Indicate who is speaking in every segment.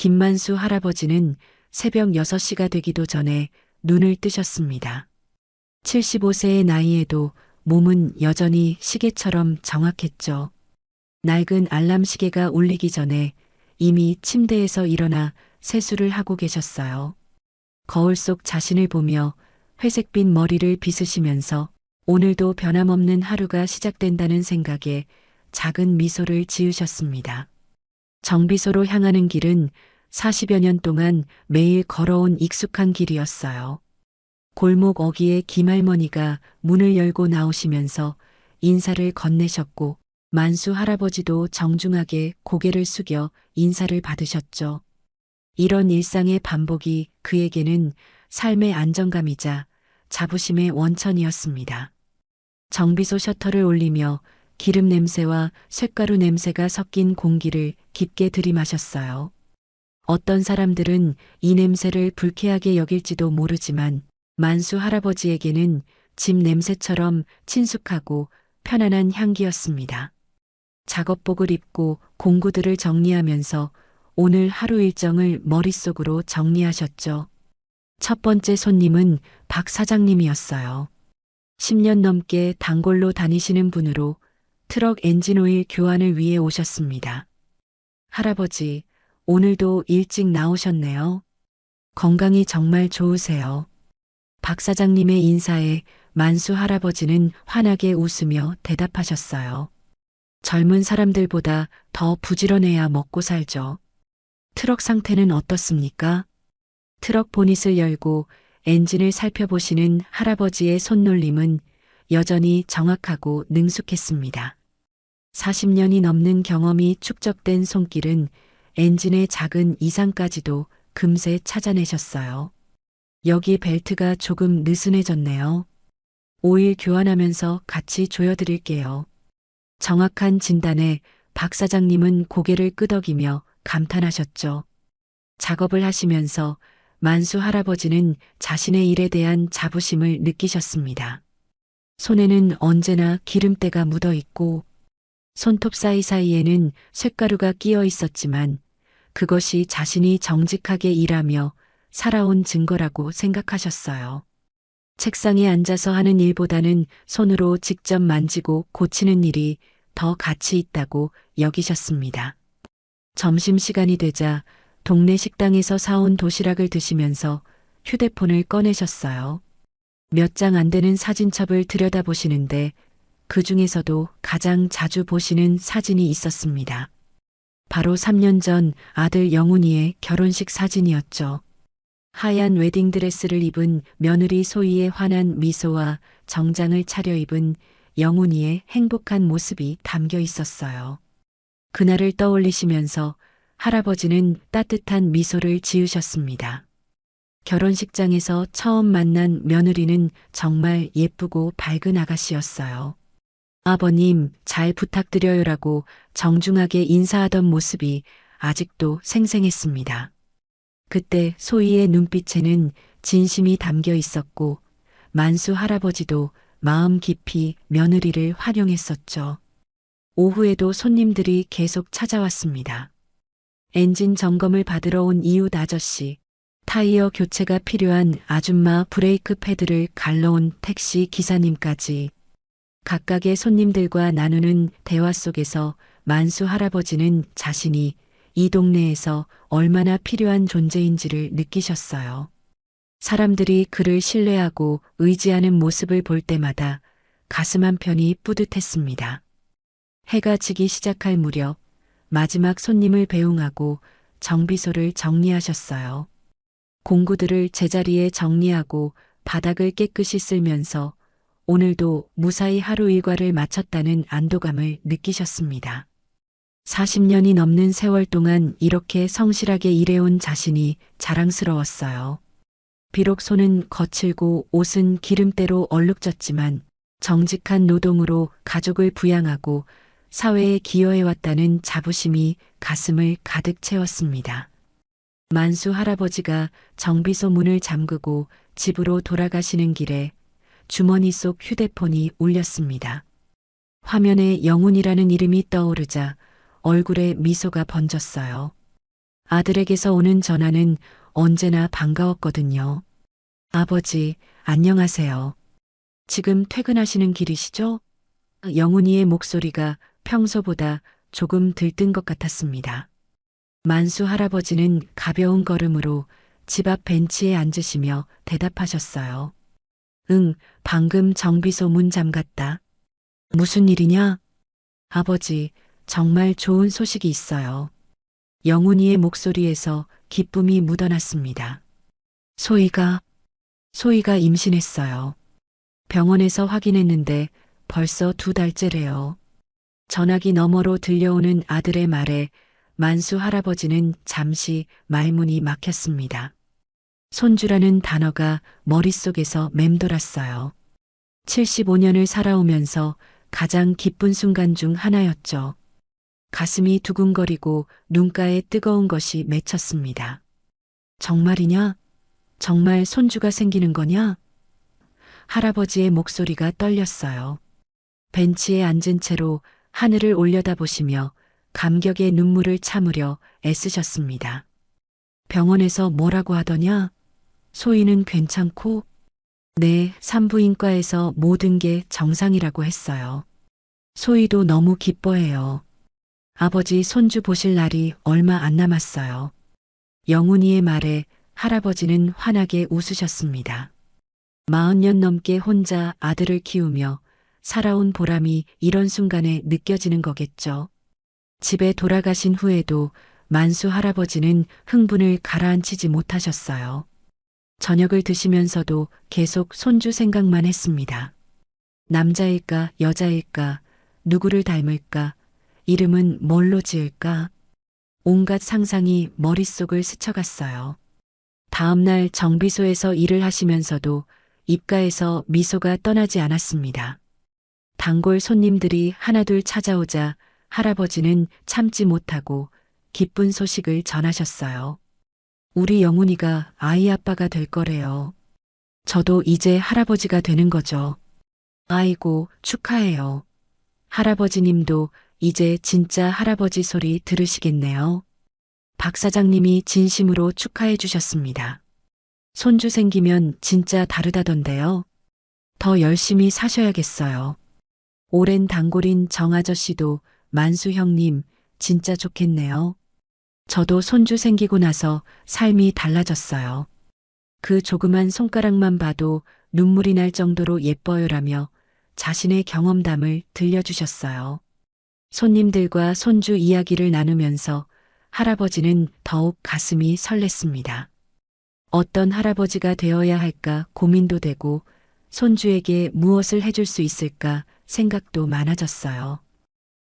Speaker 1: 김만수 할아버지는 새벽 6시가 되기도 전에 눈을 뜨셨습니다. 75세의 나이에도 몸은 여전히 시계처럼 정확했죠. 낡은 알람 시계가 울리기 전에 이미 침대에서 일어나 세수를 하고 계셨어요. 거울 속 자신을 보며 회색빛 머리를 빗으시면서 오늘도 변함없는 하루가 시작된다는 생각에 작은 미소를 지으셨습니다. 정비소로 향하는 길은 40여 년 동안 매일 걸어온 익숙한 길이었어요. 골목 어귀에 김할머니가 문을 열고 나오시면서 인사를 건네셨고 만수 할아버지도 정중하게 고개를 숙여 인사를 받으셨죠. 이런 일상의 반복이 그에게는 삶의 안정감이자 자부심의 원천이었습니다. 정비소 셔터를 올리며 기름 냄새와 쇳가루 냄새가 섞인 공기를 깊게 들이마셨어요. 어떤 사람들은 이 냄새를 불쾌하게 여길지도 모르지만 만수 할아버지에게는 집 냄새처럼 친숙하고 편안한 향기였습니다. 작업복을 입고 공구들을 정리하면서 오늘 하루 일정을 머릿속으로 정리하셨죠. 첫 번째 손님은 박 사장님이었어요. 10년 넘게 단골로 다니시는 분으로 트럭 엔진오일 교환을 위해 오셨습니다. 할아버지, 오늘도 일찍 나오셨네요. 건강이 정말 좋으세요. 박 사장님의 인사에 만수 할아버지는 환하게 웃으며 대답하셨어요. 젊은 사람들보다 더 부지런해야 먹고 살죠. 트럭 상태는 어떻습니까? 트럭 보닛을 열고 엔진을 살펴보시는 할아버지의 손놀림은 여전히 정확하고 능숙했습니다. 40년이 넘는 경험이 축적된 손길은 엔진의 작은 이상까지도 금세 찾아내셨어요. 여기 벨트가 조금 느슨해졌네요. 오일 교환하면서 같이 조여드릴게요. 정확한 진단에 박 사장님은 고개를 끄덕이며 감탄하셨죠. 작업을 하시면서 만수 할아버지는 자신의 일에 대한 자부심을 느끼셨습니다. 손에는 언제나 기름때가 묻어 있고 손톱 사이사이에는 쇳가루가 끼어 있었지만 그것이 자신이 정직하게 일하며 살아온 증거라고 생각하셨어요. 책상에 앉아서 하는 일보다는 손으로 직접 만지고 고치는 일이 더 가치 있다고 여기셨습니다. 점심시간이 되자 동네 식당에서 사온 도시락을 드시면서 휴대폰을 꺼내셨어요. 몇 장 안 되는 사진첩을 들여다보시는데 그 중에서도 가장 자주 보시는 사진이 있었습니다. 바로 3년 전 아들 영훈이의 결혼식 사진이었죠. 하얀 웨딩드레스를 입은 며느리 소희의 환한 미소와 정장을 차려입은 영훈이의 행복한 모습이 담겨 있었어요. 그날을 떠올리시면서 할아버지는 따뜻한 미소를 지으셨습니다. 결혼식장에서 처음 만난 며느리는 정말 예쁘고 밝은 아가씨였어요. 아버님, 잘 부탁드려요라고 정중하게 인사하던 모습이 아직도 생생했습니다. 그때 소희의 눈빛에는 진심이 담겨 있었고 만수 할아버지도 마음 깊이 며느리를 활용했었죠. 오후에도 손님들이 계속 찾아왔습니다. 엔진 점검을 받으러 온 이웃 아저씨, 타이어 교체가 필요한 아줌마 브레이크 패드를 갈러온 택시 기사님까지 각각의 손님들과 나누는 대화 속에서 만수 할아버지는 자신이 이 동네에서 얼마나 필요한 존재인지를 느끼셨어요. 사람들이 그를 신뢰하고 의지하는 모습을 볼 때마다 가슴 한편이 뿌듯했습니다. 해가 지기 시작할 무렵 마지막 손님을 배웅하고 정비소를 정리하셨어요. 공구들을 제자리에 정리하고 바닥을 깨끗이 쓸면서 오늘도 무사히 하루 일과를 마쳤다는 안도감을 느끼셨습니다. 40년이 넘는 세월 동안 이렇게 성실하게 일해온 자신이 자랑스러웠어요. 비록 손은 거칠고 옷은 기름때로 얼룩졌지만 정직한 노동으로 가족을 부양하고 사회에 기여해왔다는 자부심이 가슴을 가득 채웠습니다. 만수 할아버지가 정비소 문을 잠그고 집으로 돌아가시는 길에 주머니 속 휴대폰이 울렸습니다. 화면에 영훈이라는 이름이 떠오르자 얼굴에 미소가 번졌어요. 아들에게서 오는 전화는 언제나 반가웠거든요. 아버지, 안녕하세요. 지금 퇴근하시는 길이시죠? 영훈이의 목소리가 평소보다 조금 들뜬 것 같았습니다. 만수 할아버지는 가벼운 걸음으로 집 앞 벤치에 앉으시며 대답하셨어요. 응, 방금 정비소 문 잠갔다. 무슨 일이냐? 아버지, 정말 좋은 소식이 있어요. 영훈이의 목소리에서 기쁨이 묻어났습니다. 소희가, 소희가 임신했어요. 병원에서 확인했는데 벌써 2달째래요. 전화기 너머로 들려오는 아들의 말에 만수 할아버지는 잠시 말문이 막혔습니다. 손주라는 단어가 머릿속에서 맴돌았어요. 75년을 살아오면서 가장 기쁜 순간 중 하나였죠. 가슴이 두근거리고 눈가에 뜨거운 것이 맺혔습니다. 정말이냐? 정말 손주가 생기는 거냐? 할아버지의 목소리가 떨렸어요. 벤치에 앉은 채로 하늘을 올려다보시며 감격의 눈물을 참으려 애쓰셨습니다. 병원에서 뭐라고 하더냐? 소희는 괜찮고? 네, 산부인과에서 모든 게 정상이라고 했어요. 소희도 너무 기뻐해요. 아버지 손주 보실 날이 얼마 안 남았어요. 영훈이의 말에 할아버지는 환하게 웃으셨습니다. 40년 넘게 혼자 아들을 키우며 살아온 보람이 이런 순간에 느껴지는 거겠죠. 집에 돌아가신 후에도 만수 할아버지는 흥분을 가라앉히지 못하셨어요. 저녁을 드시면서도 계속 손주 생각만 했습니다. 남자일까, 여자일까, 누구를 닮을까, 이름은 뭘로 지을까? 온갖 상상이 머릿속을 스쳐갔어요. 다음날 정비소에서 일을 하시면서도 입가에서 미소가 떠나지 않았습니다. 단골 손님들이 하나둘 찾아오자 할아버지는 참지 못하고 기쁜 소식을 전하셨어요. 우리 영훈이가 아이 아빠가 될 거래요. 저도 이제 할아버지가 되는 거죠. 아이고, 축하해요. 할아버지님도 이제 진짜 할아버지 소리 들으시겠네요. 박 사장님이 진심으로 축하해 주셨습니다. 손주 생기면 진짜 다르다던데요. 더 열심히 사셔야겠어요. 오랜 단골인 정 아저씨도 만수 형님 진짜 좋겠네요. 저도 손주 생기고 나서 삶이 달라졌어요. 그 조그만 손가락만 봐도 눈물이 날 정도로 예뻐요라며 자신의 경험담을 들려주셨어요. 손님들과 손주 이야기를 나누면서 할아버지는 더욱 가슴이 설렜습니다. 어떤 할아버지가 되어야 할까 고민도 되고 손주에게 무엇을 해줄 수 있을까 생각도 많아졌어요.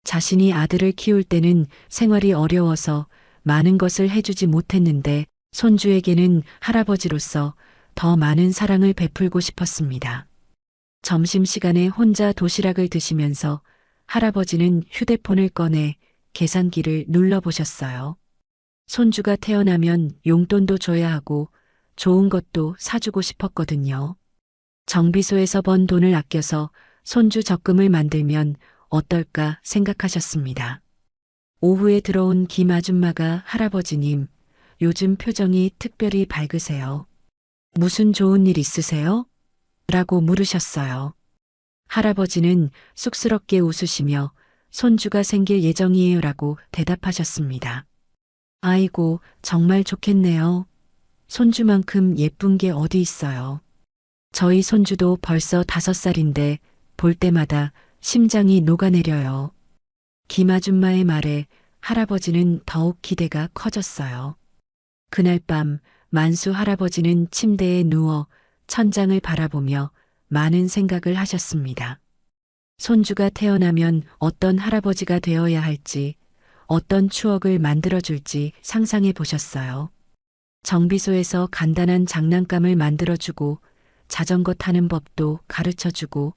Speaker 1: 자신이 아들을 키울 때는 생활이 어려워서 많은 것을 해주지 못했는데 손주에게는 할아버지로서 더 많은 사랑을 베풀고 싶었습니다. 점심시간에 혼자 도시락을 드시면서 할아버지는 휴대폰을 꺼내 계산기를 눌러보셨어요. 손주가 태어나면 용돈도 줘야 하고 좋은 것도 사주고 싶었거든요. 정비소에서 번 돈을 아껴서 손주 적금을 만들면 어떨까 생각하셨습니다. 오후에 들어온 김 아줌마가 할아버지님, 요즘 표정이 특별히 밝으세요. 무슨 좋은 일 있으세요? 라고 물으셨어요. 할아버지는 쑥스럽게 웃으시며 손주가 생길 예정이에요 라고 대답하셨습니다. 아이고, 정말 좋겠네요. 손주만큼 예쁜 게 어디 있어요. 저희 손주도 벌써 5살인데 볼 때마다 심장이 녹아내려요. 김 아줌마의 말에 할아버지는 더욱 기대가 커졌어요. 그날 밤 만수 할아버지는 침대에 누워 천장을 바라보며 많은 생각을 하셨습니다. 손주가 태어나면 어떤 할아버지가 되어야 할지, 어떤 추억을 만들어줄지 상상해 보셨어요. 정비소에서 간단한 장난감을 만들어주고 자전거 타는 법도 가르쳐주고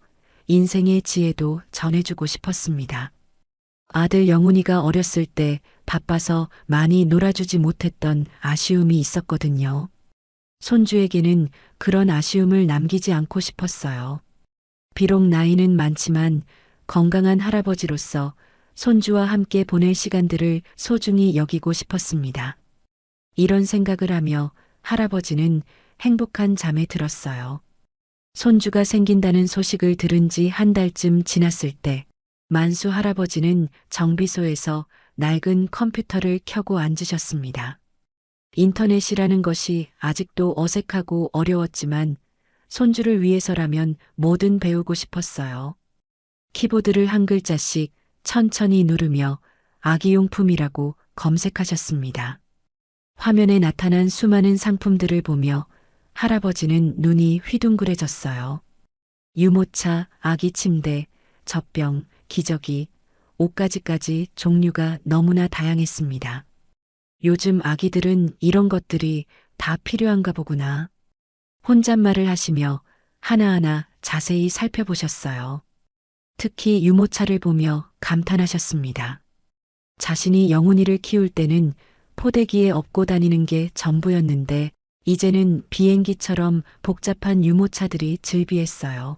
Speaker 1: 인생의 지혜도 전해주고 싶었습니다. 아들 영훈이가 어렸을 때 바빠서 많이 놀아주지 못했던 아쉬움이 있었거든요. 손주에게는 그런 아쉬움을 남기지 않고 싶었어요. 비록 나이는 많지만 건강한 할아버지로서 손주와 함께 보낼 시간들을 소중히 여기고 싶었습니다. 이런 생각을 하며 할아버지는 행복한 잠에 들었어요. 손주가 생긴다는 소식을 들은 지 한 달쯤 지났을 때 만수 할아버지는 정비소에서 낡은 컴퓨터를 켜고 앉으셨습니다. 인터넷이라는 것이 아직도 어색하고 어려웠지만 손주를 위해서라면 뭐든 배우고 싶었어요. 키보드를 한 글자씩 천천히 누르며 아기용품이라고 검색하셨습니다. 화면에 나타난 수많은 상품들을 보며 할아버지는 눈이 휘둥그레졌어요. 유모차, 아기 침대, 젖병, 기저귀, 옷가지까지 종류가 너무나 다양했습니다. 요즘 아기들은 이런 것들이 다 필요한가 보구나. 혼잣말을 하시며 하나하나 자세히 살펴보셨어요. 특히 유모차를 보며 감탄하셨습니다. 자신이 영훈이를 키울 때는 포대기에 업고 다니는 게 전부였는데 이제는 비행기처럼 복잡한 유모차들이 즐비했어요.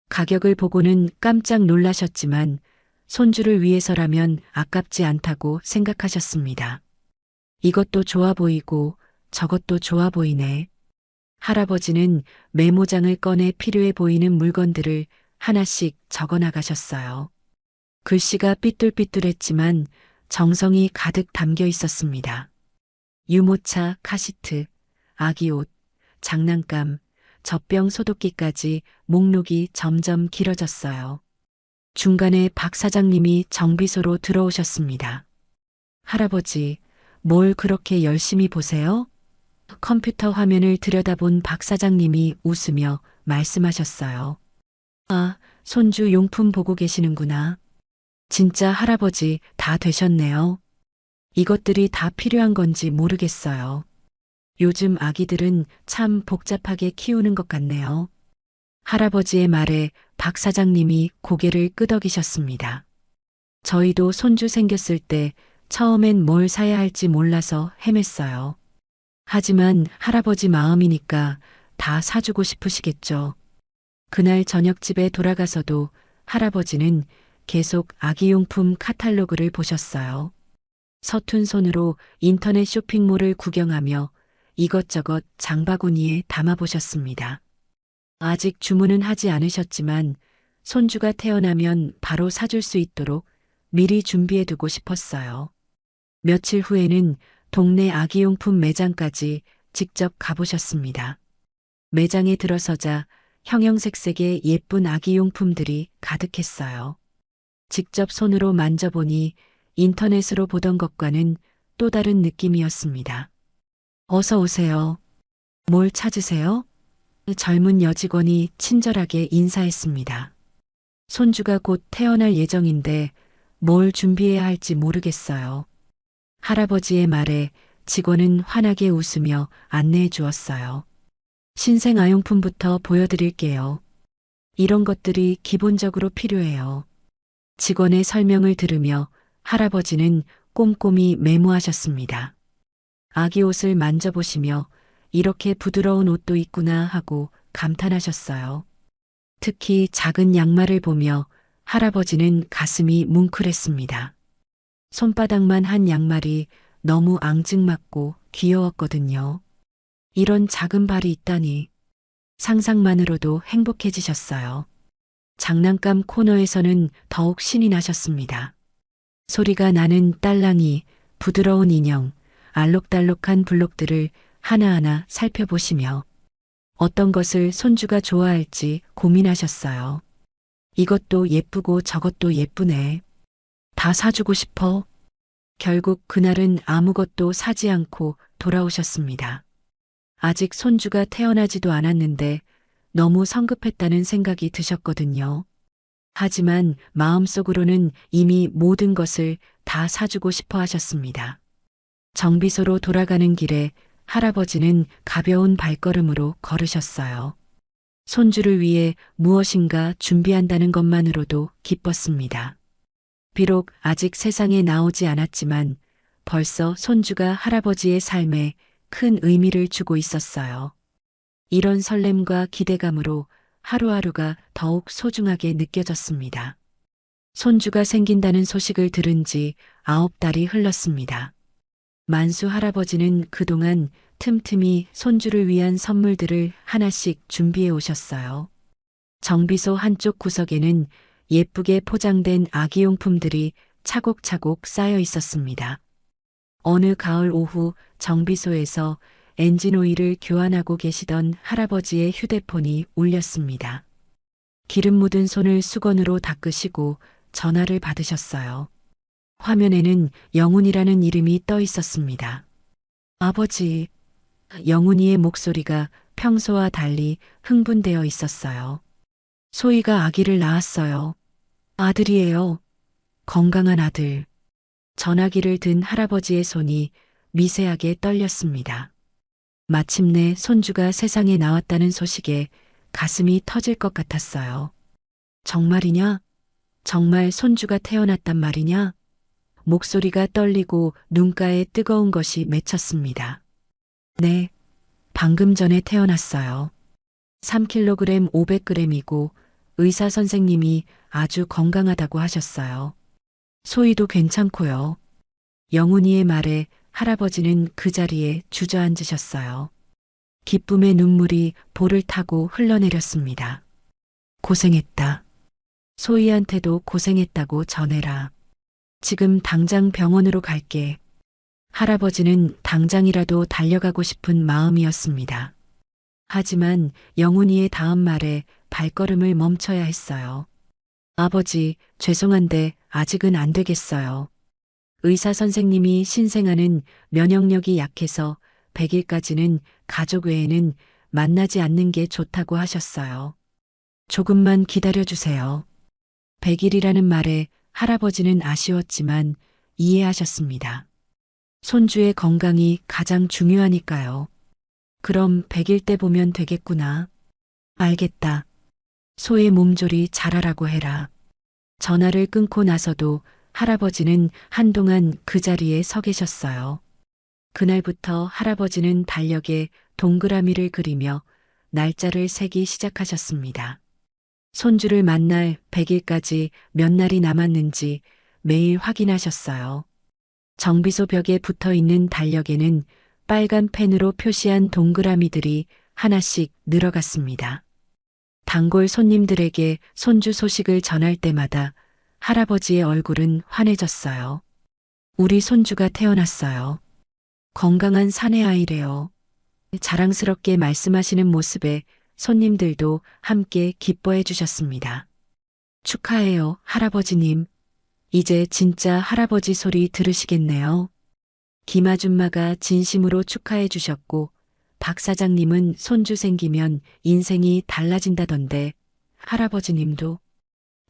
Speaker 1: 가격을 보고는 깜짝 놀라셨지만 손주를 위해서라면 아깝지 않다고 생각하셨습니다. 이것도 좋아 보이고 저것도 좋아 보이네. 할아버지는 메모장을 꺼내 필요해 보이는 물건들을 하나씩 적어 나가셨어요. 글씨가 삐뚤삐뚤했지만 정성이 가득 담겨 있었습니다. 유모차, 카시트, 아기 옷, 장난감, 젖병 소독기까지 목록이 점점 길어졌어요. 중간에 박 사장님이 정비소로 들어오셨습니다. 할아버지, 뭘 그렇게 열심히 보세요? 컴퓨터 화면을 들여다본 박 사장님이 웃으며 말씀하셨어요. 아, 손주 용품 보고 계시는구나. 진짜 할아버지 다 되셨네요. 이것들이 다 필요한 건지 모르겠어요. 요즘 아기들은 참 복잡하게 키우는 것 같네요. 할아버지의 말에 박 사장님이 고개를 끄덕이셨습니다. 저희도 손주 생겼을 때 처음엔 뭘 사야 할지 몰라서 헤맸어요. 하지만 할아버지 마음이니까 다 사주고 싶으시겠죠. 그날 저녁 집에 돌아가서도 할아버지는 계속 아기용품 카탈로그를 보셨어요. 서툰 손으로 인터넷 쇼핑몰을 구경하며 이것저것 장바구니에 담아보셨습니다. 아직 주문은 하지 않으셨지만 손주가 태어나면 바로 사줄 수 있도록 미리 준비해두고 싶었어요. 며칠 후에는 동네 아기용품 매장까지 직접 가보셨습니다. 매장에 들어서자 형형색색의 예쁜 아기용품들이 가득했어요. 직접 손으로 만져보니 인터넷으로 보던 것과는 또 다른 느낌이었습니다. 어서 오세요. 뭘 찾으세요? 젊은 여직원이 친절하게 인사했습니다. 손주가 곧 태어날 예정인데 뭘 준비해야 할지 모르겠어요. 할아버지의 말에 직원은 환하게 웃으며 안내해 주었어요. 신생 아용품부터 보여드릴게요. 이런 것들이 기본적으로 필요해요. 직원의 설명을 들으며 할아버지는 꼼꼼히 메모하셨습니다. 아기 옷을 만져보시며 이렇게 부드러운 옷도 있구나 하고 감탄하셨어요. 특히 작은 양말을 보며 할아버지는 가슴이 뭉클했습니다. 손바닥만 한 양말이 너무 앙증맞고 귀여웠거든요. 이런 작은 발이 있다니 상상만으로도 행복해지셨어요. 장난감 코너에서는 더욱 신이 나셨습니다. 소리가 나는 딸랑이, 부드러운 인형, 알록달록한 블록들을 하나하나 살펴보시며 어떤 것을 손주가 좋아할지 고민하셨어요. 이것도 예쁘고 저것도 예쁘네. 다 사주고 싶어. 결국 그날은 아무것도 사지 않고 돌아오셨습니다. 아직 손주가 태어나지도 않았는데 너무 성급했다는 생각이 드셨거든요. 하지만 마음속으로는 이미 모든 것을 다 사주고 싶어 하셨습니다. 정비소로 돌아가는 길에 할아버지는 가벼운 발걸음으로 걸으셨어요. 손주를 위해 무엇인가 준비한다는 것만으로도 기뻤습니다. 비록 아직 세상에 나오지 않았지만 벌써 손주가 할아버지의 삶에 큰 의미를 주고 있었어요. 이런 설렘과 기대감으로 하루하루가 더욱 소중하게 느껴졌습니다. 손주가 생긴다는 소식을 들은 지 9달이 흘렀습니다. 만수 할아버지는 그동안 틈틈이 손주를 위한 선물들을 하나씩 준비해 오셨어요. 정비소 한쪽 구석에는 예쁘게 포장된 아기용품들이 차곡차곡 쌓여 있었습니다. 어느 가을 오후 정비소에서 엔진 오일을 교환하고 계시던 할아버지의 휴대폰이 울렸습니다. 기름 묻은 손을 수건으로 닦으시고 전화를 받으셨어요. 화면에는 영훈이라는 이름이 떠 있었습니다. 아버지, 영훈이의 목소리가 평소와 달리 흥분되어 있었어요. 소희가 아기를 낳았어요. 아들이에요. 건강한 아들. 전화기를 든 할아버지의 손이 미세하게 떨렸습니다. 마침내 손주가 세상에 나왔다는 소식에 가슴이 터질 것 같았어요. 정말이냐? 정말 손주가 태어났단 말이냐? 목소리가 떨리고 눈가에 뜨거운 것이 맺혔습니다. 네, 방금 전에 태어났어요. 3kg 500g이고 의사 선생님이 아주 건강하다고 하셨어요. 소희도 괜찮고요. 영훈이의 말에 할아버지는 그 자리에 주저앉으셨어요. 기쁨의 눈물이 볼을 타고 흘러내렸습니다. 고생했다. 소희한테도 고생했다고 전해라. 지금 당장 병원으로 갈게. 할아버지는 당장이라도 달려가고 싶은 마음이었습니다. 하지만 영훈이의 다음 말에 발걸음을 멈춰야 했어요. 아버지, 죄송한데 아직은 안 되겠어요. 의사 선생님이 신생아는 면역력이 약해서 100일까지는 가족 외에는 만나지 않는 게 좋다고 하셨어요. 조금만 기다려주세요. 100일이라는 말에 할아버지는 아쉬웠지만 이해하셨습니다. 손주의 건강이 가장 중요하니까요. 그럼 100일 때 보면 되겠구나. 알겠다. 소의 몸조리 잘하라고 해라. 전화를 끊고 나서도 할아버지는 한동안 그 자리에 서 계셨어요. 그날부터 할아버지는 달력에 동그라미를 그리며 날짜를 세기 시작하셨습니다. 손주를 만날 100일까지 몇 날이 남았는지 매일 확인하셨어요. 정비소 벽에 붙어 있는 달력에는 빨간 펜으로 표시한 동그라미들이 하나씩 늘어갔습니다. 단골 손님들에게 손주 소식을 전할 때마다 할아버지의 얼굴은 환해졌어요. 우리 손주가 태어났어요. 건강한 사내아이래요. 자랑스럽게 말씀하시는 모습에 손님들도 함께 기뻐해 주셨습니다. 축하해요, 할아버지님. 이제 진짜 할아버지 소리 들으시겠네요. 김아줌마가 진심으로 축하해 주셨고, 박 사장님은 손주 생기면 인생이 달라진다던데, 할아버지님도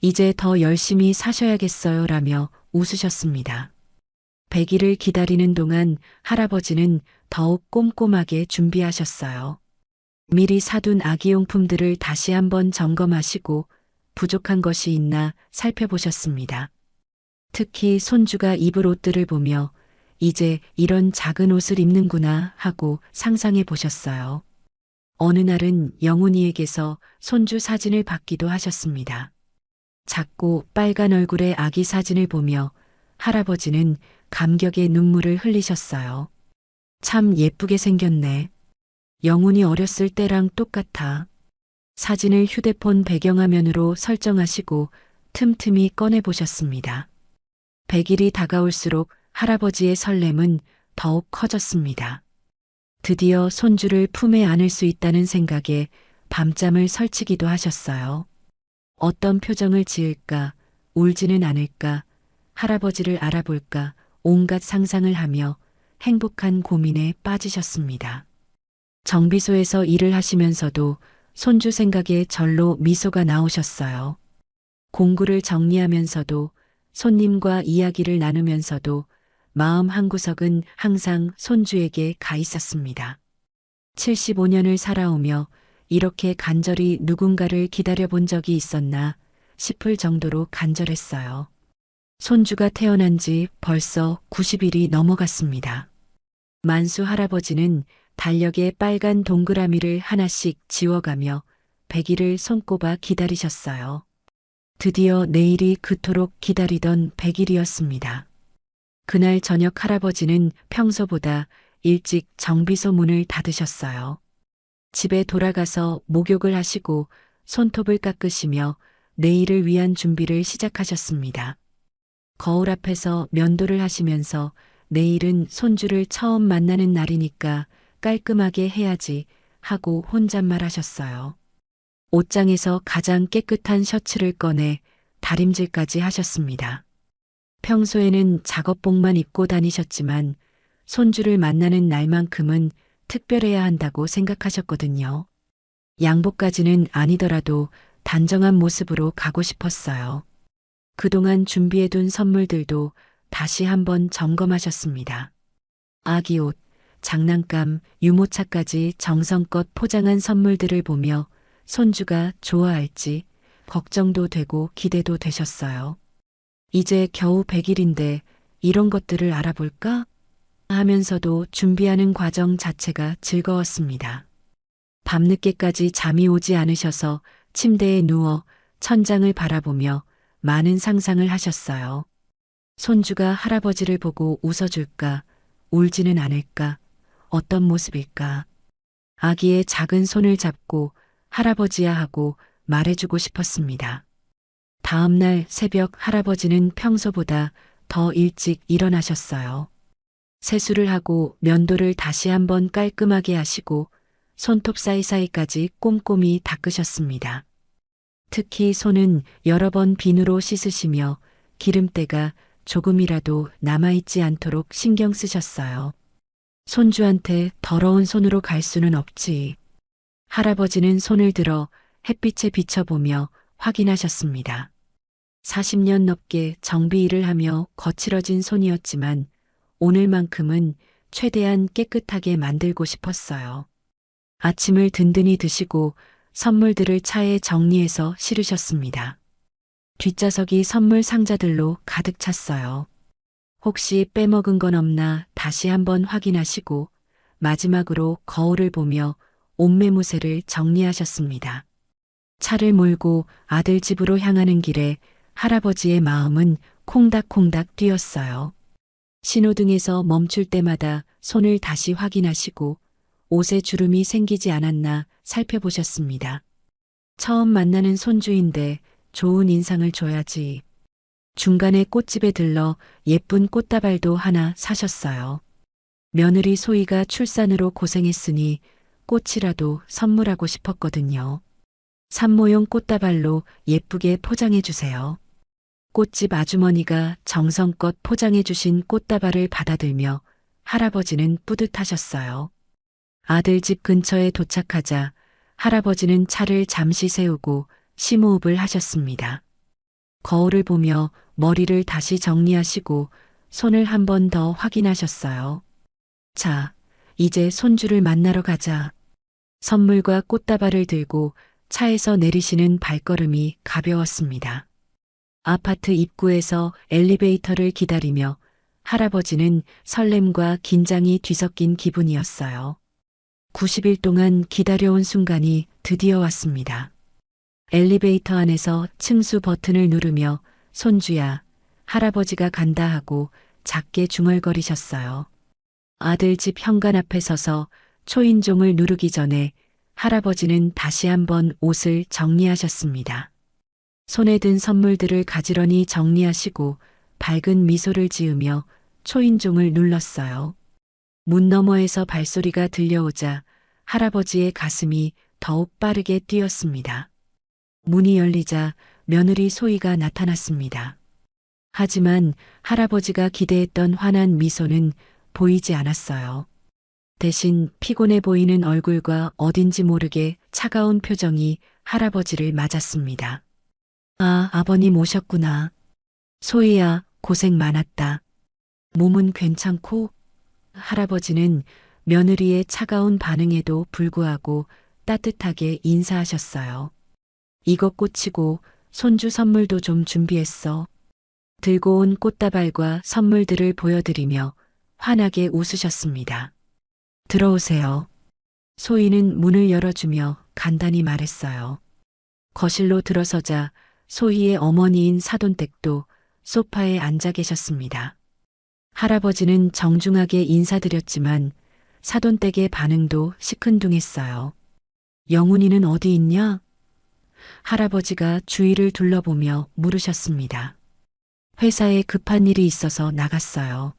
Speaker 1: 이제 더 열심히 사셔야겠어요 라며 웃으셨습니다. 100일을 기다리는 동안 할아버지는 더욱 꼼꼼하게 준비하셨어요. 미리 사둔 아기용품들을 다시 한번 점검하시고 부족한 것이 있나 살펴보셨습니다. 특히 손주가 입을 옷들을 보며 이제 이런 작은 옷을 입는구나 하고 상상해 보셨어요. 어느 날은 영훈이에게서 손주 사진을 받기도 하셨습니다. 작고 빨간 얼굴의 아기 사진을 보며 할아버지는 감격의 눈물을 흘리셨어요. 참 예쁘게 생겼네. 영훈이 어렸을 때랑 똑같아. 사진을 휴대폰 배경화면으로 설정하시고 틈틈이 꺼내보셨습니다. 100일이 다가올수록 할아버지의 설렘은 더욱 커졌습니다. 드디어 손주를 품에 안을 수 있다는 생각에 밤잠을 설치기도 하셨어요. 어떤 표정을 지을까, 울지는 않을까, 할아버지를 알아볼까, 온갖 상상을 하며 행복한 고민에 빠지셨습니다. 정비소에서 일을 하시면서도 손주 생각에 절로 미소가 나오셨어요. 공구를 정리하면서도 손님과 이야기를 나누면서도 마음 한구석은 항상 손주에게 가 있었습니다. 75년을 살아오며 이렇게 간절히 누군가를 기다려본 적이 있었나 싶을 정도로 간절했어요. 손주가 태어난 지 벌써 90일이 넘어갔습니다. 만수 할아버지는 달력에 빨간 동그라미를 하나씩 지워가며 100일을 손꼽아 기다리셨어요. 드디어 내일이 그토록 기다리던 100일이었습니다. 그날 저녁 할아버지는 평소보다 일찍 정비소 문을 닫으셨어요. 집에 돌아가서 목욕을 하시고 손톱을 깎으시며 내일을 위한 준비를 시작하셨습니다. 거울 앞에서 면도를 하시면서 내일은 손주를 처음 만나는 날이니까 깔끔하게 해야지 하고 혼잣말 하셨어요. 옷장에서 가장 깨끗한 셔츠를 꺼내 다림질까지 하셨습니다. 평소에는 작업복만 입고 다니셨지만 손주를 만나는 날만큼은 특별해야 한다고 생각하셨거든요. 양복까지는 아니더라도 단정한 모습으로 가고 싶었어요. 그동안 준비해둔 선물들도 다시 한번 점검하셨습니다. 아기 옷, 장난감, 유모차까지 정성껏 포장한 선물들을 보며 손주가 좋아할지 걱정도 되고 기대도 되셨어요. 이제 겨우 100일인데 이런 것들을 알아볼까? 하면서도 준비하는 과정 자체가 즐거웠습니다. 밤늦게까지 잠이 오지 않으셔서 침대에 누워 천장을 바라보며 많은 상상을 하셨어요. 손주가 할아버지를 보고 웃어줄까, 울지는 않을까, 어떤 모습일까. 아기의 작은 손을 잡고 할아버지야 하고 말해주고 싶었습니다. 다음 날 새벽 할아버지는 평소보다 더 일찍 일어나셨어요. 세수를 하고 면도를 다시 한번 깔끔하게 하시고 손톱 사이사이까지 꼼꼼히 닦으셨습니다. 특히 손은 여러 번 비누로 씻으시며 기름때가 조금이라도 남아있지 않도록 신경 쓰셨어요. 손주한테 더러운 손으로 갈 수는 없지. 할아버지는 손을 들어 햇빛에 비춰보며 확인하셨습니다. 40년 넘게 정비 일을 하며 거칠어진 손이었지만 오늘만큼은 최대한 깨끗하게 만들고 싶었어요. 아침을 든든히 드시고 선물들을 차에 정리해서 실으셨습니다. 뒷좌석이 선물 상자들로 가득 찼어요. 혹시 빼먹은 건 없나 다시 한번 확인하시고 마지막으로 거울을 보며 옷매무새를 정리하셨습니다. 차를 몰고 아들 집으로 향하는 길에 할아버지의 마음은 콩닥콩닥 뛰었어요. 신호등에서 멈출 때마다 손을 다시 확인하시고 옷에 주름이 생기지 않았나 살펴보셨습니다. 처음 만나는 손주인데 좋은 인상을 줘야지. 중간에 꽃집에 들러 예쁜 꽃다발도 하나 사셨어요. 며느리 소희가 출산으로 고생했으니 꽃이라도 선물하고 싶었거든요. 산모용 꽃다발로 예쁘게 포장해 주세요. 꽃집 아주머니가 정성껏 포장해 주신 꽃다발을 받아들며 할아버지는 뿌듯하셨어요. 아들 집 근처에 도착하자 할아버지는 차를 잠시 세우고 심호흡을 하셨습니다. 거울을 보며 머리를 다시 정리하시고 손을 한 번 더 확인하셨어요. 자, 이제 손주를 만나러 가자. 선물과 꽃다발을 들고 차에서 내리시는 발걸음이 가벼웠습니다. 아파트 입구에서 엘리베이터를 기다리며 할아버지는 설렘과 긴장이 뒤섞인 기분이었어요. 90일 동안 기다려온 순간이 드디어 왔습니다. 엘리베이터 안에서 층수 버튼을 누르며 손주야, 할아버지가 간다 하고 작게 중얼거리셨어요. 아들 집 현관 앞에 서서 초인종을 누르기 전에 할아버지는 다시 한번 옷을 정리하셨습니다. 손에 든 선물들을 가지런히 정리하시고 밝은 미소를 지으며 초인종을 눌렀어요. 문 너머에서 발소리가 들려오자 할아버지의 가슴이 더욱 빠르게 뛰었습니다. 문이 열리자 며느리 소희가 나타났습니다. 하지만 할아버지가 기대했던 환한 미소는 보이지 않았어요. 대신 피곤해 보이는 얼굴과 어딘지 모르게 차가운 표정이 할아버지를 맞았습니다. 아, 아버님 오셨구나. 소희야, 고생 많았다. 몸은 괜찮고? 할아버지는 며느리의 차가운 반응에도 불구하고 따뜻하게 인사하셨어요. 이것 꽂히고 손주 선물도 좀 준비했어. 들고 온 꽃다발과 선물들을 보여드리며 환하게 웃으셨습니다. 들어오세요. 소희는 문을 열어주며 간단히 말했어요. 거실로 들어서자 소희의 어머니인 사돈댁도 소파에 앉아 계셨습니다. 할아버지는 정중하게 인사드렸지만 사돈댁의 반응도 시큰둥했어요. 영훈이는 어디 있냐? 할아버지가 주위를 둘러보며 물으셨습니다. 회사에 급한 일이 있어서 나갔어요.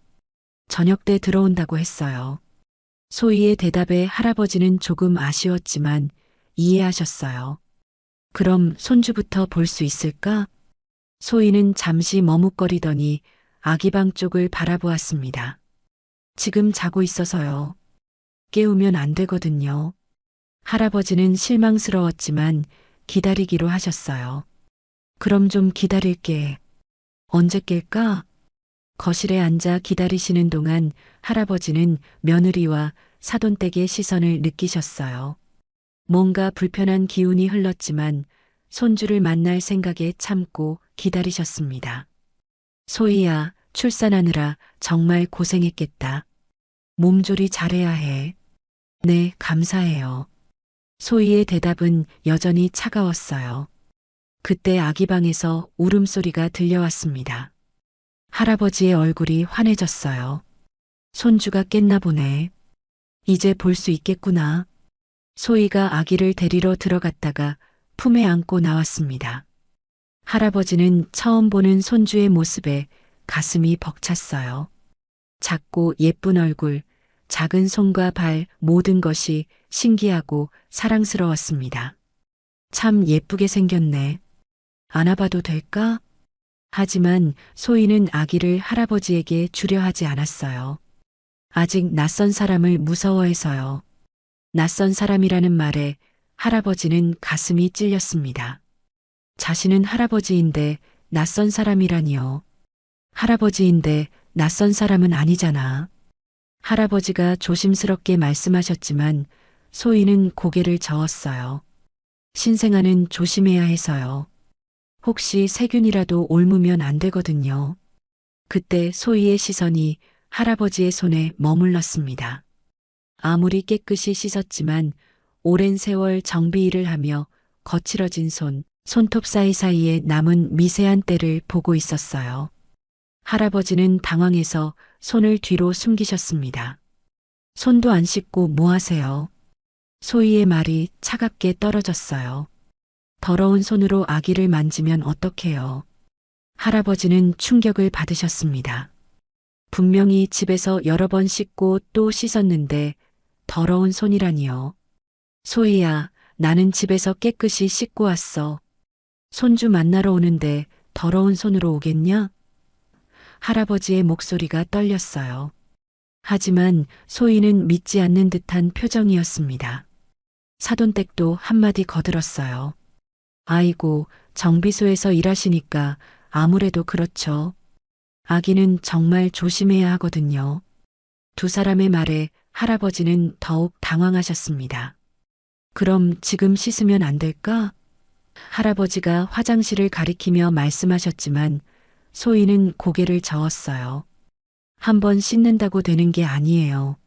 Speaker 1: 저녁 때 들어온다고 했어요. 소희의 대답에 할아버지는 조금 아쉬웠지만 이해하셨어요. 그럼 손주부터 볼 수 있을까? 소희는 잠시 머뭇거리더니 아기 방 쪽을 바라보았습니다. 지금 자고 있어서요. 깨우면 안 되거든요. 할아버지는 실망스러웠지만 기다리기로 하셨어요. 그럼 좀 기다릴게. 언제 깰까? 거실에 앉아 기다리시는 동안 할아버지는 며느리와 사돈댁의 시선을 느끼셨어요. 뭔가 불편한 기운이 흘렀지만 손주를 만날 생각에 참고 기다리셨습니다. 소희야, 출산하느라 정말 고생했겠다. 몸조리 잘해야 해. 네, 감사해요. 소희의 대답은 여전히 차가웠어요. 그때 아기 방에서 울음소리가 들려왔습니다. 할아버지의 얼굴이 환해졌어요. 손주가 깼나 보네. 이제 볼 수 있겠구나. 소희가 아기를 데리러 들어갔다가 품에 안고 나왔습니다. 할아버지는 처음 보는 손주의 모습에 가슴이 벅찼어요. 작고 예쁜 얼굴, 작은 손과 발 모든 것이 신기하고 사랑스러웠습니다. 참 예쁘게 생겼네. 안아봐도 될까? 하지만 소희는 아기를 할아버지에게 주려 하지 않았어요. 아직 낯선 사람을 무서워해서요. 낯선 사람이라는 말에 할아버지는 가슴이 찔렸습니다. 자신은 할아버지인데 낯선 사람이라니요. 할아버지인데 낯선 사람은 아니잖아. 할아버지가 조심스럽게 말씀하셨지만 소희는 고개를 저었어요. 신생아는 조심해야 해서요. 혹시 세균이라도 옮으면 안 되거든요. 그때 소희의 시선이 할아버지의 손에 머물렀습니다. 아무리 깨끗이 씻었지만 오랜 세월 정비 일을 하며 거칠어진 손톱 사이사이에 남은 미세한 때를 보고 있었어요. 할아버지는 당황해서 손을 뒤로 숨기셨습니다. 손도 안 씻고 뭐 하세요? 소희의 말이 차갑게 떨어졌어요. 더러운 손으로 아기를 만지면 어떡해요? 할아버지는 충격을 받으셨습니다. 분명히 집에서 여러 번 씻고 또 씻었는데 더러운 손이라니요. 소희야, 나는 집에서 깨끗이 씻고 왔어. 손주 만나러 오는데 더러운 손으로 오겠냐? 할아버지의 목소리가 떨렸어요. 하지만 소희는 믿지 않는 듯한 표정이었습니다. 사돈댁도 한마디 거들었어요. 아이고, 정비소에서 일하시니까 아무래도 그렇죠. 아기는 정말 조심해야 하거든요. 두 사람의 말에 할아버지는 더욱 당황하셨습니다. 그럼 지금 씻으면 안 될까? 할아버지가 화장실을 가리키며 말씀하셨지만 소희는 고개를 저었어요. 한번 씻는다고 되는 게 아니에요.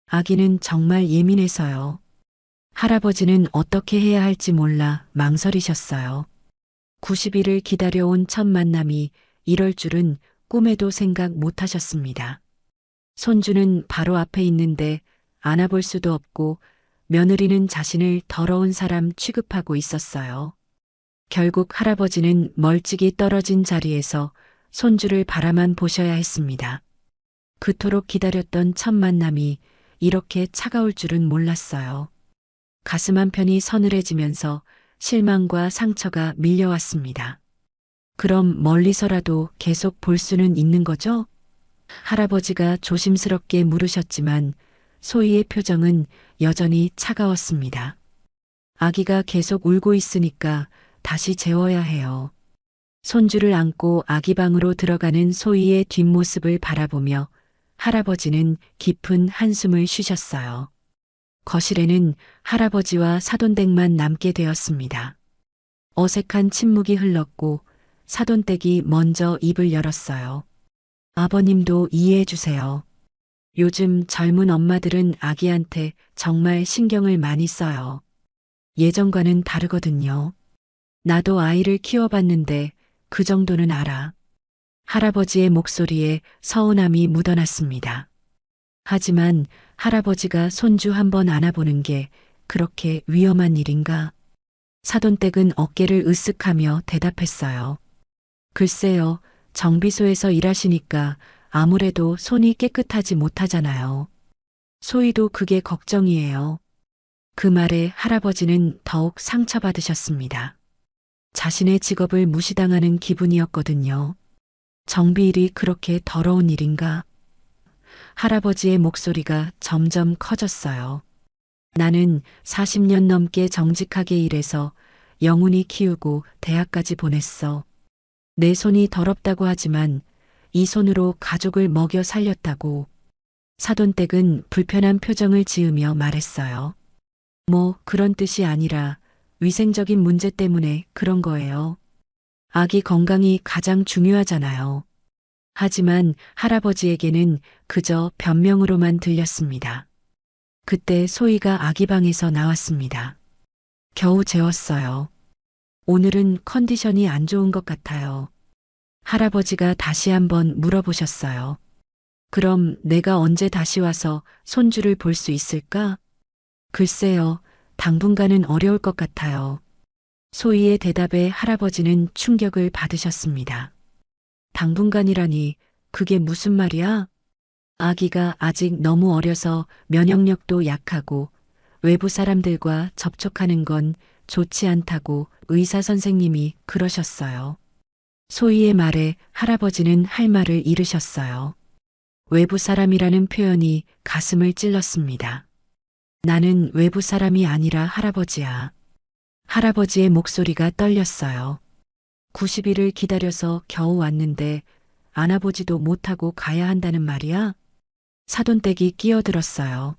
Speaker 1: 아기는 정말 예민해서요. 할아버지는 어떻게 해야 할지 몰라 망설이셨어요. 90일을 기다려온 첫 만남이 이럴 줄은 꿈에도 생각 못 하셨습니다. 손주는 바로 앞에 있는데 안아볼 수도 없고 며느리는 자신을 더러운 사람 취급하고 있었어요. 결국 할아버지는 멀찍이 떨어진 자리에서 손주를 바라만 보셔야 했습니다. 그토록 기다렸던 첫 만남이 이렇게 차가울 줄은 몰랐어요. 가슴 한편이 서늘해지면서 실망과 상처가 밀려왔습니다. 그럼 멀리서라도 계속 볼 수는 있는 거죠? 할아버지가 조심스럽게 물으셨지만 소희의 표정은 여전히 차가웠습니다. 아기가 계속 울고 있으니까 다시 재워야 해요. 손주를 안고 아기 방으로 들어가는 소희의 뒷모습을 바라보며 할아버지는 깊은 한숨을 쉬셨어요. 거실에는 할아버지와 사돈댁만 남게 되었습니다. 어색한 침묵이 흘렀고 사돈댁이 먼저 입을 열었어요. 아버님도 이해해 주세요. 요즘 젊은 엄마들은 아기한테 정말 신경을 많이 써요. 예전과는 다르거든요. 나도 아이를 키워봤는데 그 정도는 알아. 할아버지의 목소리에 서운함이 묻어났습니다. 하지만 할아버지가 손주 한번 안아보는 게 그렇게 위험한 일인가? 사돈댁은 어깨를 으쓱하며 대답했어요. 글쎄요, 정비소에서 일하시니까 아무래도 손이 깨끗하지 못하잖아요. 소희도 그게 걱정이에요. 그 말에 할아버지는 더욱 상처받으셨습니다. 자신의 직업을 무시당하는 기분이었거든요. 정비일이 그렇게 더러운 일인가? 할아버지의 목소리가 점점 커졌어요. 나는 40년 넘게 정직하게 일해서 영훈이 키우고 대학까지 보냈어. 내 손이 더럽다고 하지만 이 손으로 가족을 먹여 살렸다고. 사돈댁은 불편한 표정을 지으며 말했어요. 뭐 그런 뜻이 아니라 위생적인 문제 때문에 그런 거예요. 아기 건강이 가장 중요하잖아요. 하지만 할아버지에게는 그저 변명으로만 들렸습니다. 그때 소희가 아기 방에서 나왔습니다. 겨우 재웠어요. 오늘은 컨디션이 안 좋은 것 같아요. 할아버지가 다시 한번 물어보셨어요. 그럼 내가 언제 다시 와서 손주를 볼 수 있을까? 글쎄요, 당분간은 어려울 것 같아요. 소희의 대답에 할아버지는 충격을 받으셨습니다. 당분간이라니, 그게 무슨 말이야? 아기가 아직 너무 어려서 면역력도 약하고 외부 사람들과 접촉하는 건 좋지 않다고 의사 선생님이 그러셨어요. 소희의 말에 할아버지는 할 말을 잃으셨어요. 외부 사람이라는 표현이 가슴을 찔렀습니다. 나는 외부 사람이 아니라 할아버지야. 할아버지의 목소리가 떨렸어요. 90일을 기다려서 겨우 왔는데 안아보지도 못하고 가야 한다는 말이야? 사돈댁이 끼어들었어요.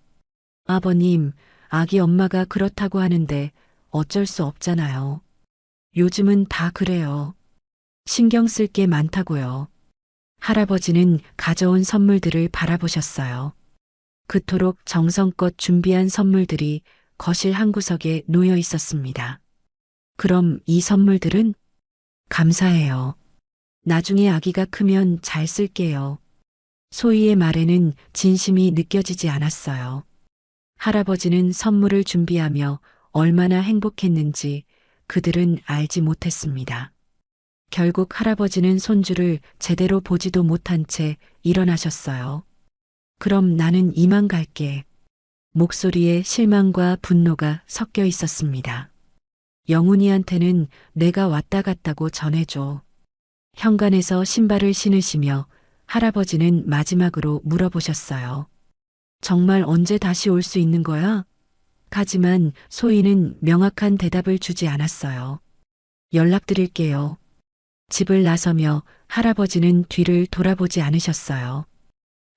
Speaker 1: 아버님, 아기 엄마가 그렇다고 하는데 어쩔 수 없잖아요. 요즘은 다 그래요. 신경 쓸 게 많다고요. 할아버지는 가져온 선물들을 바라보셨어요. 그토록 정성껏 준비한 선물들이 거실 한 구석에 놓여 있었습니다. 그럼 이 선물들은? 감사해요. 나중에 아기가 크면 잘 쓸게요. 소희의 말에는 진심이 느껴지지 않았어요. 할아버지는 선물을 준비하며 얼마나 행복했는지 그들은 알지 못했습니다. 결국 할아버지는 손주를 제대로 보지도 못한 채 일어나셨어요. 그럼 나는 이만 갈게. 목소리에 실망과 분노가 섞여 있었습니다. 영훈이한테는 내가 왔다 갔다고 전해줘. 현관에서 신발을 신으시며 할아버지는 마지막으로 물어보셨어요. 정말 언제 다시 올 수 있는 거야? 하지만 소희는 명확한 대답을 주지 않았어요. 연락드릴게요. 집을 나서며 할아버지는 뒤를 돌아보지 않으셨어요.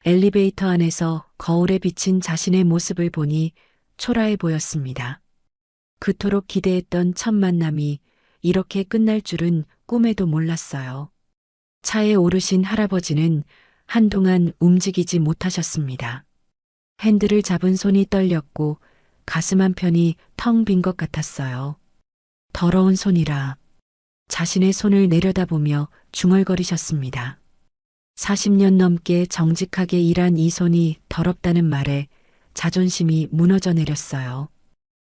Speaker 1: 엘리베이터 안에서 거울에 비친 자신의 모습을 보니 초라해 보였습니다. 그토록 기대했던 첫 만남이 이렇게 끝날 줄은 꿈에도 몰랐어요. 차에 오르신 할아버지는 한동안 움직이지 못하셨습니다. 핸들을 잡은 손이 떨렸고 가슴 한편이 텅 빈 것 같았어요. 더러운 손이라. 자신의 손을 내려다보며 중얼거리셨습니다. 40년 넘게 정직하게 일한 이 손이 더럽다는 말에 자존심이 무너져 내렸어요.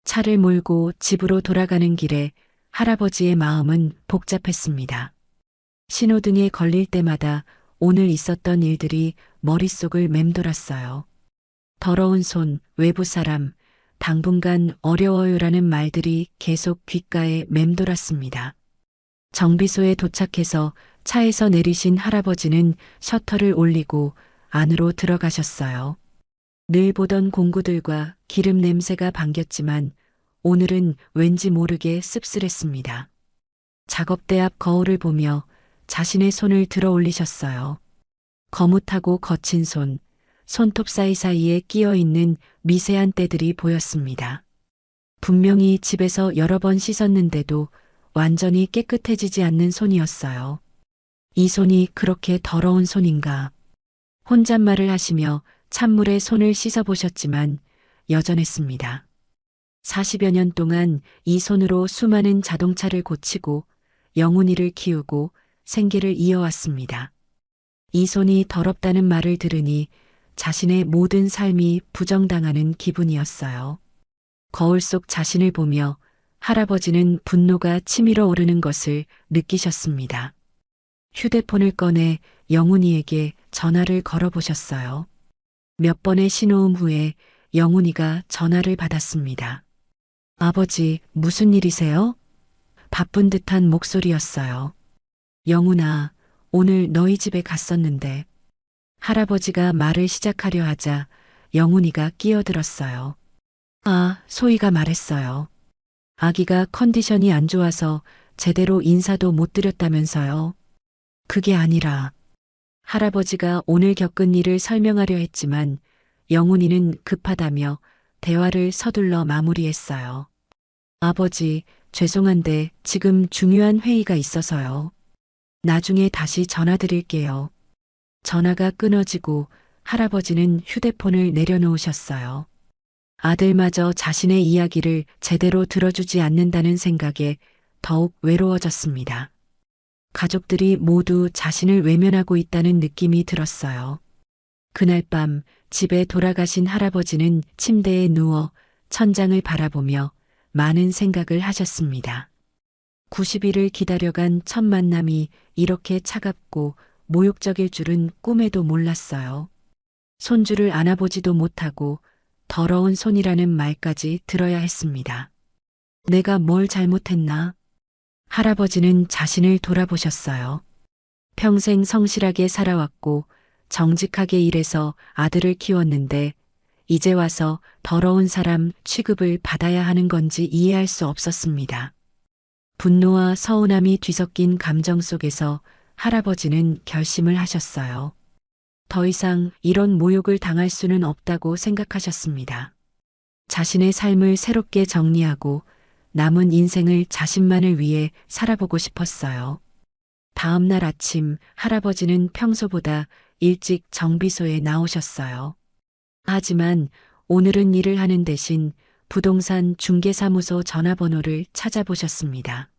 Speaker 1: 차를 몰고 집으로 돌아가는 길에 할아버지의 마음은 복잡했습니다. 신호등에 걸릴 때마다 오늘 있었던 일들이 머릿속을 맴돌았어요. 더러운 손, 외부 사람, 당분간 어려워요라는 말들이 계속 귓가에 맴돌았습니다. 정비소에 도착해서 차에서 내리신 할아버지는 셔터를 올리고 안으로 들어가셨어요. 늘 보던 공구들과 기름 냄새가 반겼지만 오늘은 왠지 모르게 씁쓸했습니다. 작업대 앞 거울을 보며 자신의 손을 들어 올리셨어요. 거뭇하고 거친 손, 손톱 사이사이에 끼어 있는 미세한 때들이 보였습니다. 분명히 집에서 여러 번 씻었는데도 완전히 깨끗해지지 않는 손이었어요. 이 손이 그렇게 더러운 손인가? 혼잣말을 하시며 찬물에 손을 씻어보셨지만 여전했습니다. 40여 년 동안 이 손으로 수많은 자동차를 고치고 영훈이를 키우고 생계를 이어왔습니다. 이 손이 더럽다는 말을 들으니 자신의 모든 삶이 부정당하는 기분이었어요. 거울 속 자신을 보며 할아버지는 분노가 치밀어 오르는 것을 느끼셨습니다. 휴대폰을 꺼내 영훈이에게 전화를 걸어보셨어요. 몇 번의 신호음 후에 영훈이가 전화를 받았습니다. 아버지, 무슨 일이세요? 바쁜 듯한 목소리였어요. 영훈아, 오늘 너희 집에 갔었는데. 할아버지가 말을 시작하려 하자 영훈이가 끼어들었어요. 아, 소희가 말했어요. 아기가 컨디션이 안 좋아서 제대로 인사도 못 드렸다면서요. 그게 아니라 할아버지가 오늘 겪은 일을 설명하려 했지만 영훈이는 급하다며 대화를 서둘러 마무리했어요. 아버지, 죄송한데 지금 중요한 회의가 있어서요. 나중에 다시 전화 드릴게요. 전화가 끊어지고 할아버지는 휴대폰을 내려놓으셨어요. 아들마저 자신의 이야기를 제대로 들어주지 않는다는 생각에 더욱 외로워졌습니다. 가족들이 모두 자신을 외면하고 있다는 느낌이 들었어요. 그날 밤 집에 돌아가신 할아버지는 침대에 누워 천장을 바라보며 많은 생각을 하셨습니다. 90일을 기다려간 첫 만남이 이렇게 차갑고 모욕적일 줄은 꿈에도 몰랐어요. 손주를 안아보지도 못하고 더러운 손이라는 말까지 들어야 했습니다. 내가 뭘 잘못했나? 할아버지는 자신을 돌아보셨어요. 평생 성실하게 살아왔고 정직하게 일해서 아들을 키웠는데 이제 와서 더러운 사람 취급을 받아야 하는 건지 이해할 수 없었습니다. 분노와 서운함이 뒤섞인 감정 속에서 할아버지는 결심을 하셨어요. 더 이상 이런 모욕을 당할 수는 없다고 생각하셨습니다. 자신의 삶을 새롭게 정리하고 남은 인생을 자신만을 위해 살아보고 싶었어요. 다음 날 아침 할아버지는 평소보다 일찍 정비소에 나오셨어요. 하지만 오늘은 일을 하는 대신 부동산 중개사무소 전화번호를 찾아보셨습니다.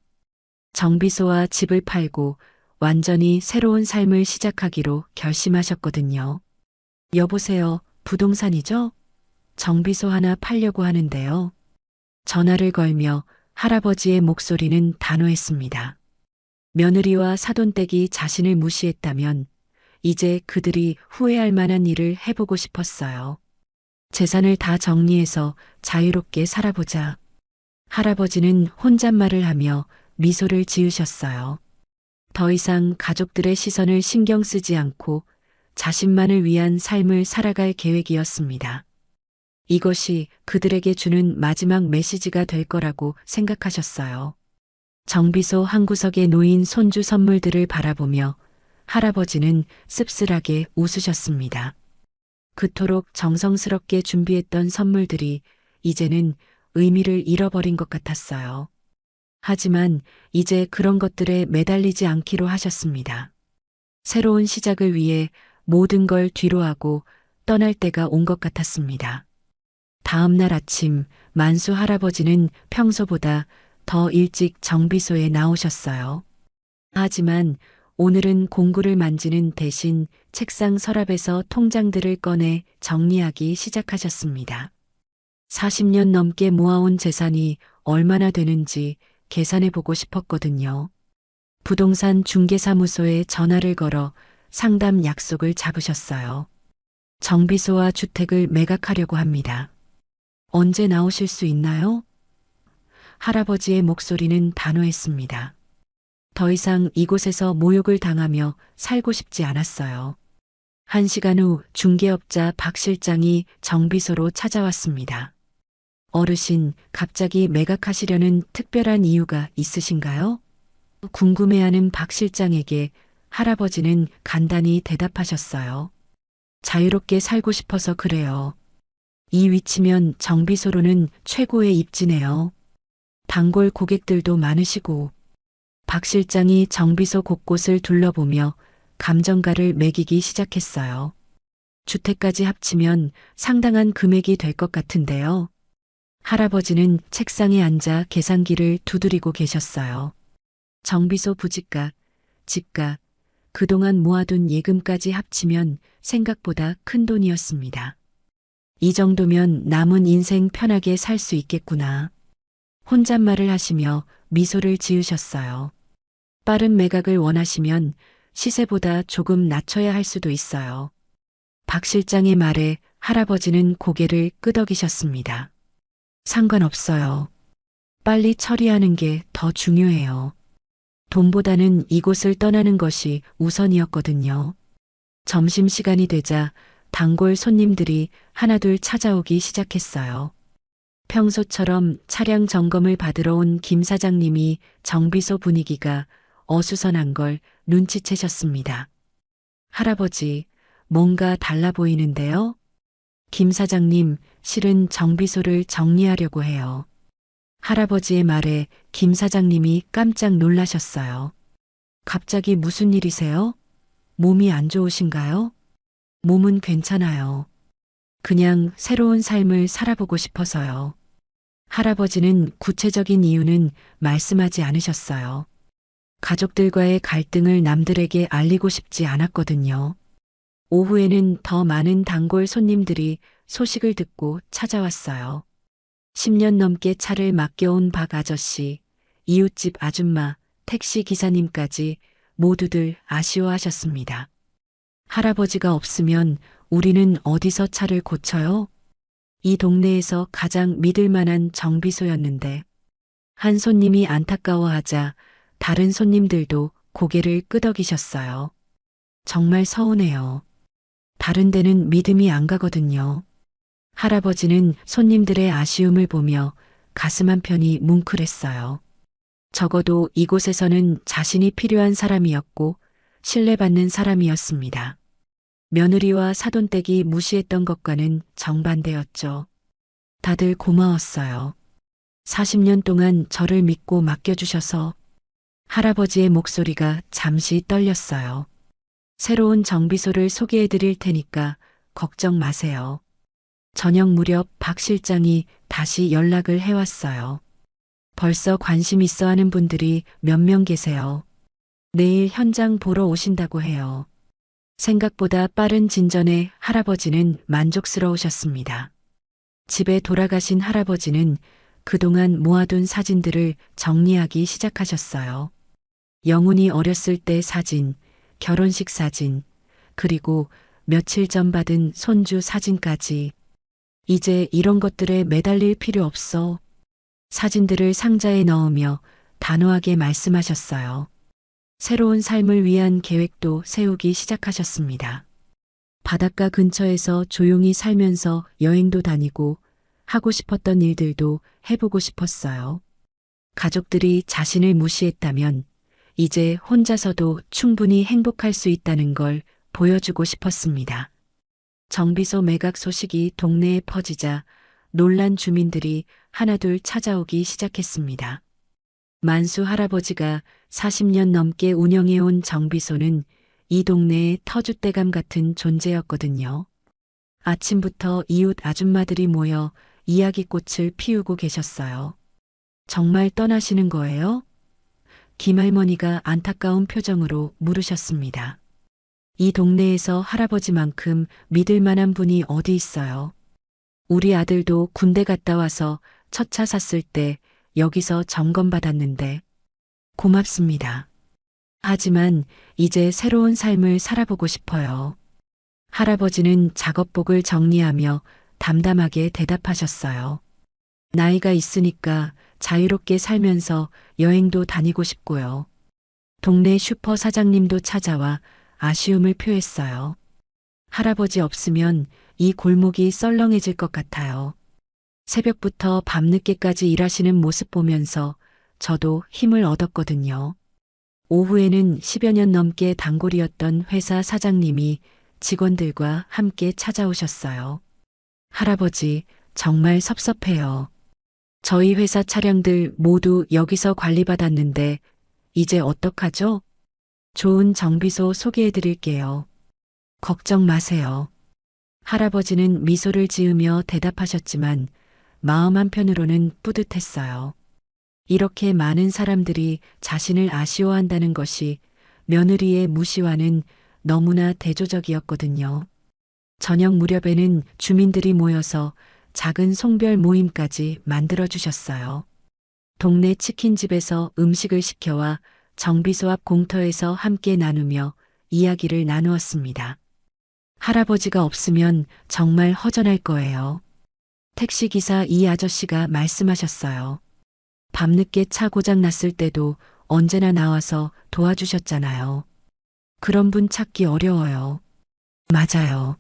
Speaker 1: 정비소와 집을 팔고 완전히 새로운 삶을 시작하기로 결심하셨거든요. 여보세요, 부동산이죠? 정비소 하나 팔려고 하는데요. 전화를 걸며 할아버지의 목소리는 단호했습니다. 며느리와 사돈댁이 자신을 무시했다면 이제 그들이 후회할 만한 일을 해보고 싶었어요. 재산을 다 정리해서 자유롭게 살아보자. 할아버지는 혼잣말을 하며 미소를 지으셨어요. 더 이상 가족들의 시선을 신경 쓰지 않고 자신만을 위한 삶을 살아갈 계획이었습니다. 이것이 그들에게 주는 마지막 메시지가 될 거라고 생각하셨어요. 정비소 한 구석에 놓인 손주 선물들을 바라보며 할아버지는 씁쓸하게 웃으셨습니다. 그토록 정성스럽게 준비했던 선물들이 이제는 의미를 잃어버린 것 같았어요. 하지만 이제 그런 것들에 매달리지 않기로 하셨습니다. 새로운 시작을 위해 모든 걸 뒤로하고 떠날 때가 온 것 같았습니다. 다음 날 아침 만수 할아버지는 평소보다 더 일찍 정비소에 나오셨어요. 하지만 오늘은 공구를 만지는 대신 책상 서랍에서 통장들을 꺼내 정리하기 시작하셨습니다. 40년 넘게 모아온 재산이 얼마나 되는지 계산해 보고 싶었거든요. 부동산 중개사무소에 전화를 걸어 상담 약속을 잡으셨어요. 정비소와 주택을 매각하려고 합니다. 언제 나오실 수 있나요? 할아버지의 목소리는 단호했습니다. 더 이상 이곳에서 모욕을 당하며 살고 싶지 않았어요. 1시간 후 중개업자 박 실장이 정비소로 찾아왔습니다. 어르신, 갑자기 매각하시려는 특별한 이유가 있으신가요? 궁금해하는 박 실장에게 할아버지는 간단히 대답하셨어요. 자유롭게 살고 싶어서 그래요. 이 위치면 정비소로는 최고의 입지네요. 단골 고객들도 많으시고. 박 실장이 정비소 곳곳을 둘러보며 감정가를 매기기 시작했어요. 주택까지 합치면 상당한 금액이 될 것 같은데요. 할아버지는 책상에 앉아 계산기를 두드리고 계셨어요. 정비소 부지가, 집가, 그동안 모아둔 예금까지 합치면 생각보다 큰 돈이었습니다. 이 정도면 남은 인생 편하게 살 수 있겠구나. 혼잣말을 하시며 미소를 지으셨어요. 빠른 매각을 원하시면 시세보다 조금 낮춰야 할 수도 있어요. 박 실장의 말에 할아버지는 고개를 끄덕이셨습니다. 상관없어요. 빨리 처리하는 게 더 중요해요. 돈보다는 이곳을 떠나는 것이 우선이었거든요. 점심시간이 되자 단골 손님들이 하나둘 찾아오기 시작했어요. 평소처럼 차량 점검을 받으러 온 김 사장님이 정비소 분위기가 어수선한 걸 눈치채셨습니다. 할아버지, 뭔가 달라 보이는데요? 김 사장님, 실은 정비소를 정리하려고 해요. 할아버지의 말에 김 사장님이 깜짝 놀라셨어요. 갑자기 무슨 일이세요? 몸이 안 좋으신가요? 몸은 괜찮아요. 그냥 새로운 삶을 살아보고 싶어서요. 할아버지는 구체적인 이유는 말씀하지 않으셨어요. 가족들과의 갈등을 남들에게 알리고 싶지 않았거든요. 오후에는 더 많은 단골 손님들이 소식을 듣고 찾아왔어요. 10년 넘게 차를 맡겨온 박 아저씨, 이웃집 아줌마, 택시 기사님까지 모두들 아쉬워하셨습니다. 할아버지가 없으면 우리는 어디서 차를 고쳐요? 이 동네에서 가장 믿을 만한 정비소였는데. 한 손님이 안타까워하자 다른 손님들도 고개를 끄덕이셨어요. 정말 서운해요. 다른 데는 믿음이 안 가거든요. 할아버지는 손님들의 아쉬움을 보며 가슴 한편이 뭉클했어요. 적어도 이곳에서는 자신이 필요한 사람이었고 신뢰받는 사람이었습니다. 며느리와 사돈댁이 무시했던 것과는 정반대였죠. 다들 고마웠어요. 40년 동안 저를 믿고 맡겨주셔서. 할아버지의 목소리가 잠시 떨렸어요. 새로운 정비소를 소개해 드릴 테니까 걱정 마세요. 저녁 무렵 박 실장이 다시 연락을 해왔어요. 벌써 관심 있어 하는 분들이 몇 명 계세요. 내일 현장 보러 오신다고 해요. 생각보다 빠른 진전에 할아버지는 만족스러우셨습니다. 집에 돌아가신 할아버지는 그동안 모아둔 사진들을 정리하기 시작하셨어요. 영훈이 어렸을 때 사진, 결혼식 사진, 그리고 며칠 전 받은 손주 사진까지. 이제 이런 것들에 매달릴 필요 없어. 사진들을 상자에 넣으며 단호하게 말씀하셨어요. 새로운 삶을 위한 계획도 세우기 시작하셨습니다. 바닷가 근처에서 조용히 살면서 여행도 다니고 하고 싶었던 일들도 해보고 싶었어요. 가족들이 자신을 무시했다면 이제 혼자서도 충분히 행복할 수 있다는 걸 보여주고 싶었습니다. 정비소 매각 소식이 동네에 퍼지자 놀란 주민들이 하나둘 찾아오기 시작했습니다. 만수 할아버지가 40년 넘게 운영해온 정비소는 이 동네의 터줏대감 같은 존재였거든요. 아침부터 이웃 아줌마들이 모여 이야기꽃을 피우고 계셨어요. 정말 떠나시는 거예요? 김할머니가 안타까운 표정으로 물으셨습니다. 이 동네에서 할아버지만큼 믿을 만한 분이 어디 있어요? 우리 아들도 군대 갔다 와서 첫 차 샀을 때 여기서 점검받았는데. 고맙습니다. 하지만 이제 새로운 삶을 살아보고 싶어요. 할아버지는 작업복을 정리하며 담담하게 대답하셨어요. 나이가 있으니까 자유롭게 살면서 여행도 다니고 싶고요. 동네 슈퍼 사장님도 찾아와 아쉬움을 표했어요. 할아버지 없으면 이 골목이 썰렁해질 것 같아요. 새벽부터 밤늦게까지 일하시는 모습 보면서 저도 힘을 얻었거든요. 오후에는 10여 년 넘게 단골이었던 회사 사장님이 직원들과 함께 찾아오셨어요. 할아버지, 정말 섭섭해요. 저희 회사 차량들 모두 여기서 관리받았는데 이제 어떡하죠? 좋은 정비소 소개해 드릴게요. 걱정 마세요. 할아버지는 미소를 지으며 대답하셨지만 마음 한편으로는 뿌듯했어요. 이렇게 많은 사람들이 자신을 아쉬워한다는 것이 며느리의 무시와는 너무나 대조적이었거든요. 저녁 무렵에는 주민들이 모여서 작은 송별 모임까지 만들어 주셨어요. 동네 치킨집에서 음식을 시켜와 정비소 앞 공터에서 함께 나누며 이야기를 나누었습니다. 할아버지가 없으면 정말 허전할 거예요. 택시기사 이 아저씨가 말씀하셨어요. 밤늦게 차 고장 났을 때도 언제나 나와서 도와주셨잖아요. 그런 분 찾기 어려워요. 맞아요.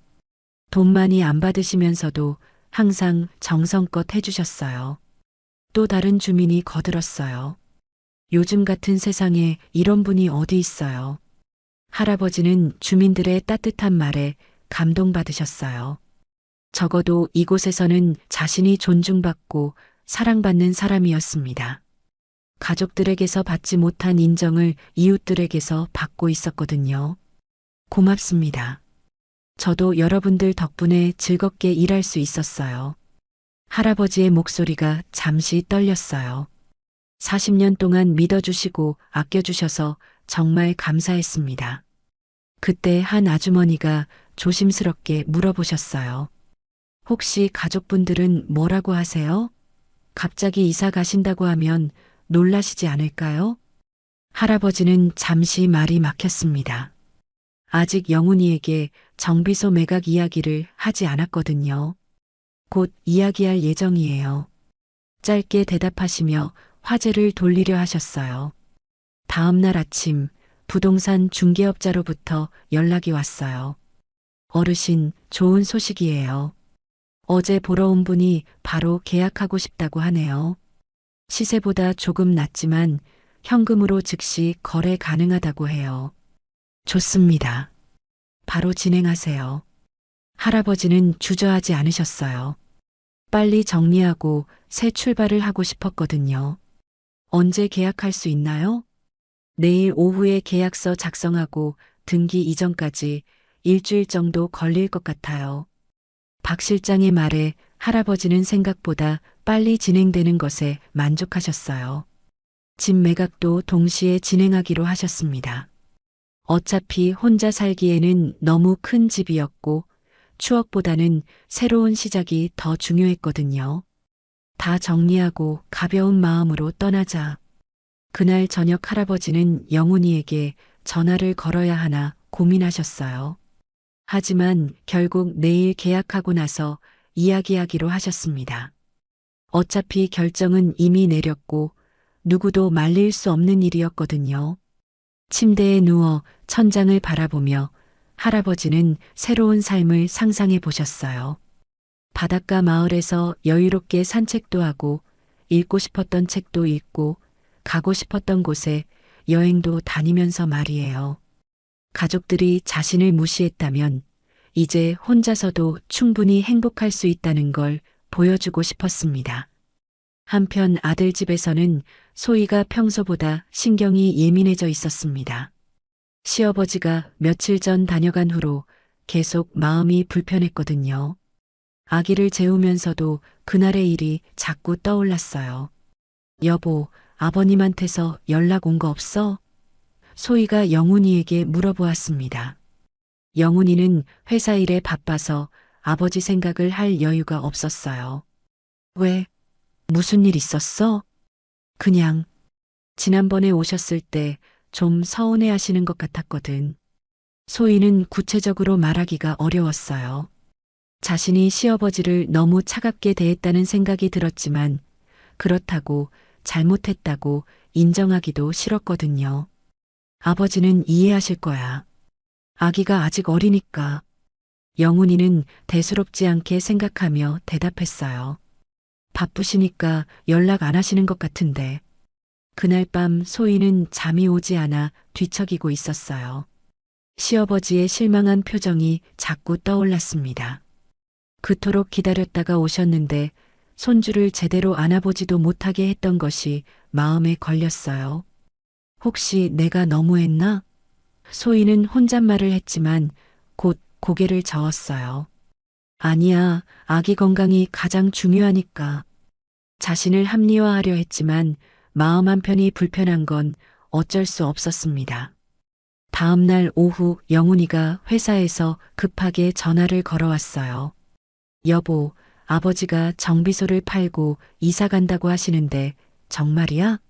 Speaker 1: 돈 많이 안 받으시면서도 항상 정성껏 해주셨어요. 또 다른 주민이 거들었어요. 요즘 같은 세상에 이런 분이 어디 있어요. 할아버지는 주민들의 따뜻한 말에 감동받으셨어요. 적어도 이곳에서는 자신이 존중받고 사랑받는 사람이었습니다. 가족들에게서 받지 못한 인정을 이웃들에게서 받고 있었거든요. 고맙습니다. 저도 여러분들 덕분에 즐겁게 일할 수 있었어요. 할아버지의 목소리가 잠시 떨렸어요. 40년 동안 믿어주시고 아껴주셔서 정말 감사했습니다. 그때 한 아주머니가 조심스럽게 물어보셨어요. 혹시 가족분들은 뭐라고 하세요? 갑자기 이사 가신다고 하면 놀라시지 않을까요? 할아버지는 잠시 말이 막혔습니다. 아직 영훈이에게 정비소 매각 이야기를 하지 않았거든요. 곧 이야기할 예정이에요. 짧게 대답하시며 화제를 돌리려 하셨어요. 다음 날 아침 부동산 중개업자로부터 연락이 왔어요. 어르신, 좋은 소식이에요. 어제 보러 온 분이 바로 계약하고 싶다고 하네요. 시세보다 조금 낮지만 현금으로 즉시 거래 가능하다고 해요. 좋습니다. 바로 진행하세요. 할아버지는 주저하지 않으셨어요. 빨리 정리하고 새 출발을 하고 싶었거든요. 언제 계약할 수 있나요? 내일 오후에 계약서 작성하고 등기 이전까지 일주일 정도 걸릴 것 같아요. 박 실장의 말에 할아버지는 생각보다 빨리 진행되는 것에 만족하셨어요. 집 매각도 동시에 진행하기로 하셨습니다. 어차피 혼자 살기에는 너무 큰 집이었고 추억보다는 새로운 시작이 더 중요했거든요. 다 정리하고 가벼운 마음으로 떠나자. 그날 저녁 할아버지는 영훈이에게 전화를 걸어야 하나 고민하셨어요. 하지만 결국 내일 계약하고 나서 이야기하기로 하셨습니다. 어차피 결정은 이미 내렸고 누구도 말릴 수 없는 일이었거든요. 침대에 누워 천장을 바라보며 할아버지는 새로운 삶을 상상해 보셨어요. 바닷가 마을에서 여유롭게 산책도 하고 읽고 싶었던 책도 읽고 가고 싶었던 곳에 여행도 다니면서 말이에요. 가족들이 자신을 무시했다면 이제 혼자서도 충분히 행복할 수 있다는 걸 보여주고 싶었습니다. 한편 아들 집에서는 소희가 평소보다 신경이 예민해져 있었습니다. 시어버지가 며칠 전 다녀간 후로 계속 마음이 불편했거든요. 아기를 재우면서도 그날의 일이 자꾸 떠올랐어요. 여보, 아버님한테서 연락 온 거 없어? 소희가 영훈이에게 물어보았습니다. 영훈이는 회사 일에 바빠서 아버지 생각을 할 여유가 없었어요. 왜? 무슨 일 있었어? 그냥 지난번에 오셨을 때 좀 서운해 하시는 것 같았거든. 소희는 구체적으로 말하기가 어려웠어요. 자신이 시어버지를 너무 차갑게 대했다는 생각이 들었지만 그렇다고 잘못했다고 인정하기도 싫었거든요. 아버지는 이해하실 거야. 아기가 아직 어리니까. 영훈이는 대수롭지 않게 생각하며 대답했어요. 바쁘시니까 연락 안 하시는 것 같은데. 그날 밤 소희는 잠이 오지 않아 뒤척이고 있었어요. 시어버지의 실망한 표정이 자꾸 떠올랐습니다. 그토록 기다렸다가 오셨는데 손주를 제대로 안아보지도 못하게 했던 것이 마음에 걸렸어요. 혹시 내가 너무했나? 소희는 혼잣말을 했지만 곧 고개를 저었어요. 아니야, 아기 건강이 가장 중요하니까. 자신을 합리화하려 했지만 마음 한편이 불편한 건 어쩔 수 없었습니다. 다음 날 오후 영훈이가 회사에서 급하게 전화를 걸어왔어요. 여보, 아버지가 정비소를 팔고 이사 간다고 하시는데 정말이야?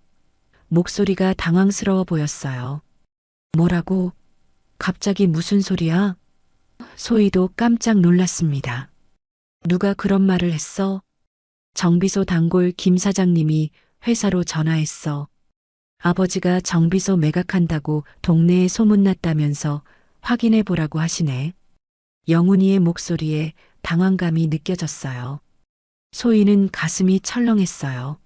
Speaker 1: 목소리가 당황스러워 보였어요. 뭐라고? 갑자기 무슨 소리야? 소희도 깜짝 놀랐습니다. 누가 그런 말을 했어? 정비소 단골 김 사장님이 회사로 전화했어. 아버지가 정비소 매각한다고 동네에 소문났다면서 확인해 보라고 하시네. 영훈이의 목소리에 당황감이 느껴졌어요. 소희는 가슴이 철렁했어요.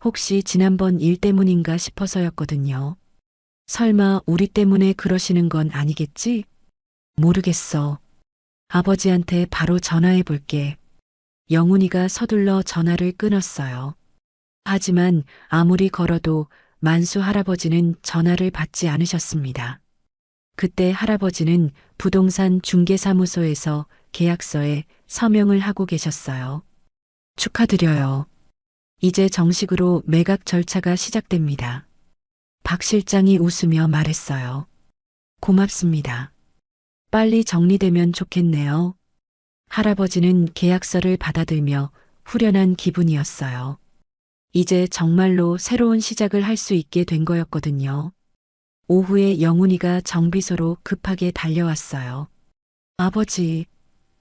Speaker 1: 혹시 지난번 일 때문인가 싶어서였거든요. 설마 우리 때문에 그러시는 건 아니겠지? 모르겠어. 아버지한테 바로 전화해 볼게. 영훈이가 서둘러 전화를 끊었어요. 하지만 아무리 걸어도 만수 할아버지는 전화를 받지 않으셨습니다. 그때 할아버지는 부동산 중개사무소에서 계약서에 서명을 하고 계셨어요. 축하드려요. 이제 정식으로 매각 절차가 시작됩니다. 박 실장이 웃으며 말했어요. 고맙습니다. 빨리 정리되면 좋겠네요. 할아버지는 계약서를 받아들며 후련한 기분이었어요. 이제 정말로 새로운 시작을 할 수 있게 된 거였거든요. 오후에 영훈이가 정비소로 급하게 달려왔어요. 아버지,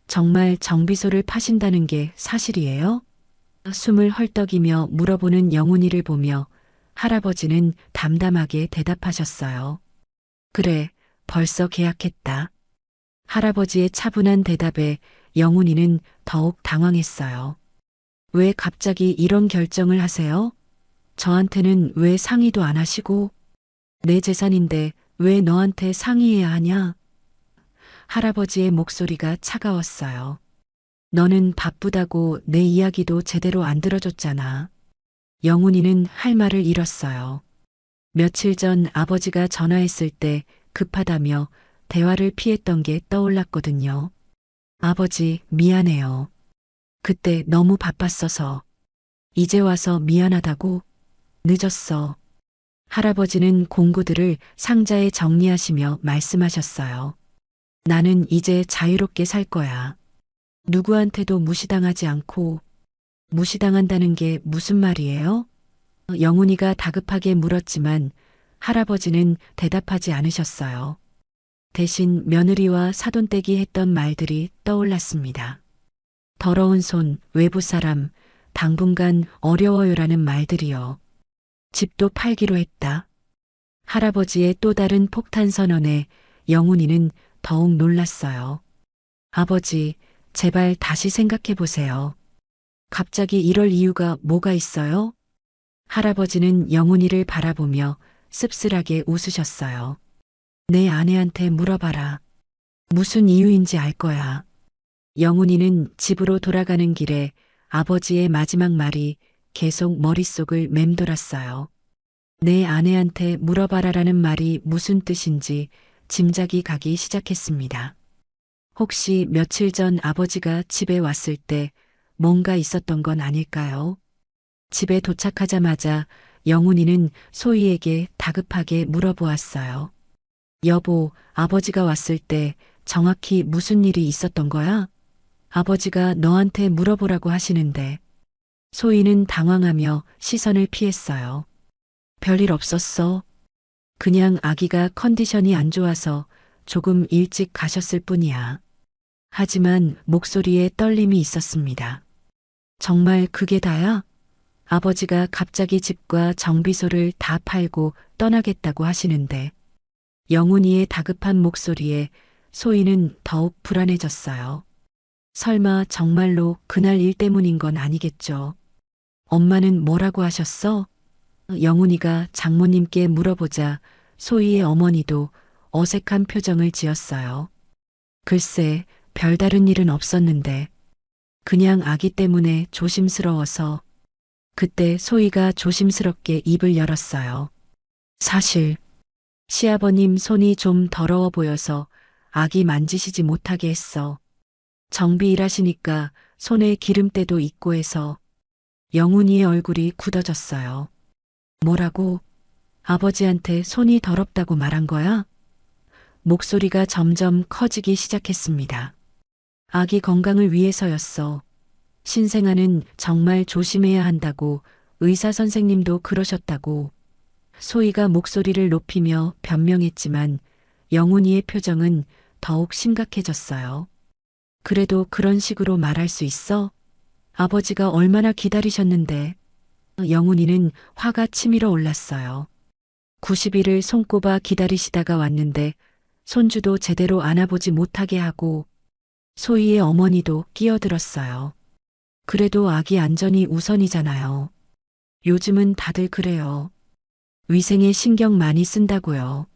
Speaker 1: 정말 정비소를 파신다는 게 사실이에요? 숨을 헐떡이며 물어보는 영훈이를 보며 할아버지는 담담하게 대답하셨어요. 그래, 벌써 계약했다. 할아버지의 차분한 대답에 영훈이는 더욱 당황했어요. 왜 갑자기 이런 결정을 하세요? 저한테는 왜 상의도 안 하시고? 내 재산인데 왜 너한테 상의해야 하냐? 할아버지의 목소리가 차가웠어요. 너는 바쁘다고 내 이야기도 제대로 안 들어줬잖아. 영훈이는 할 말을 잃었어요. 며칠 전 아버지가 전화했을 때 급하다며 대화를 피했던 게 떠올랐거든요. 아버지, 미안해요. 그때 너무 바빴어서. 이제 와서 미안하다고? 늦었어. 할아버지는 공구들을 상자에 정리하시며 말씀하셨어요. 나는 이제 자유롭게 살 거야. 누구한테도 무시당하지 않고. 무시당한다는 게 무슨 말이에요? 영훈이가 다급하게 물었지만 할아버지는 대답하지 않으셨어요. 대신 며느리와 사돈댁이 했던 말들이 떠올랐습니다. 더러운 손, 외부 사람, 당분간 어려워요라는 말들이요. 집도 팔기로 했다. 할아버지의 또 다른 폭탄 선언에 영훈이는 더욱 놀랐어요. 아버지, 제발 다시 생각해 보세요. 갑자기 이럴 이유가 뭐가 있어요? 할아버지는 영훈이를 바라보며 씁쓸하게 웃으셨어요. 내 아내한테 물어봐라. 무슨 이유인지 알 거야. 영훈이는 집으로 돌아가는 길에 아버지의 마지막 말이 계속 머릿속을 맴돌았어요. 내 아내한테 물어봐라라는 말이 무슨 뜻인지 짐작이 가기 시작했습니다. 혹시 며칠 전 아버지가 집에 왔을 때 뭔가 있었던 건 아닐까요? 집에 도착하자마자 영훈이는 소희에게 다급하게 물어보았어요. 여보, 아버지가 왔을 때 정확히 무슨 일이 있었던 거야? 아버지가 너한테 물어보라고 하시는데. 소희는 당황하며 시선을 피했어요. 별일 없었어. 그냥 아기가 컨디션이 안 좋아서 조금 일찍 가셨을 뿐이야. 하지만 목소리에 떨림이 있었습니다. 정말 그게 다야? 아버지가 갑자기 집과 정비소를 다 팔고 떠나겠다고 하시는데. 영훈이의 다급한 목소리에 소희는 더욱 불안해졌어요. 설마 정말로 그날 일 때문인 건 아니겠죠. 엄마는 뭐라고 하셨어? 영훈이가 장모님께 물어보자 소희의 어머니도 어색한 표정을 지었어요. 글쎄, 별다른 일은 없었는데 그냥 아기 때문에 조심스러워서. 그때 소희가 조심스럽게 입을 열었어요. 사실 시아버님 손이 좀 더러워 보여서 아기 만지시지 못하게 했어. 정비 일하시니까 손에 기름때도 있고 해서. 영훈이의 얼굴이 굳어졌어요. 뭐라고? 아버지한테 손이 더럽다고 말한 거야? 목소리가 점점 커지기 시작했습니다. 아기 건강을 위해서였어. 신생아는 정말 조심해야 한다고 의사 선생님도 그러셨다고. 소희가 목소리를 높이며 변명했지만 영훈이의 표정은 더욱 심각해졌어요. 그래도 그런 식으로 말할 수 있어? 아버지가 얼마나 기다리셨는데. 영훈이는 화가 치밀어 올랐어요. 90일을 손꼽아 기다리시다가 왔는데 손주도 제대로 안아보지 못하게 하고 소희의 어머니도 끼어들었어요. 그래도 아기 안전이 우선이잖아요. 요즘은 다들 그래요. 위생에 신경 많이 쓴다고요.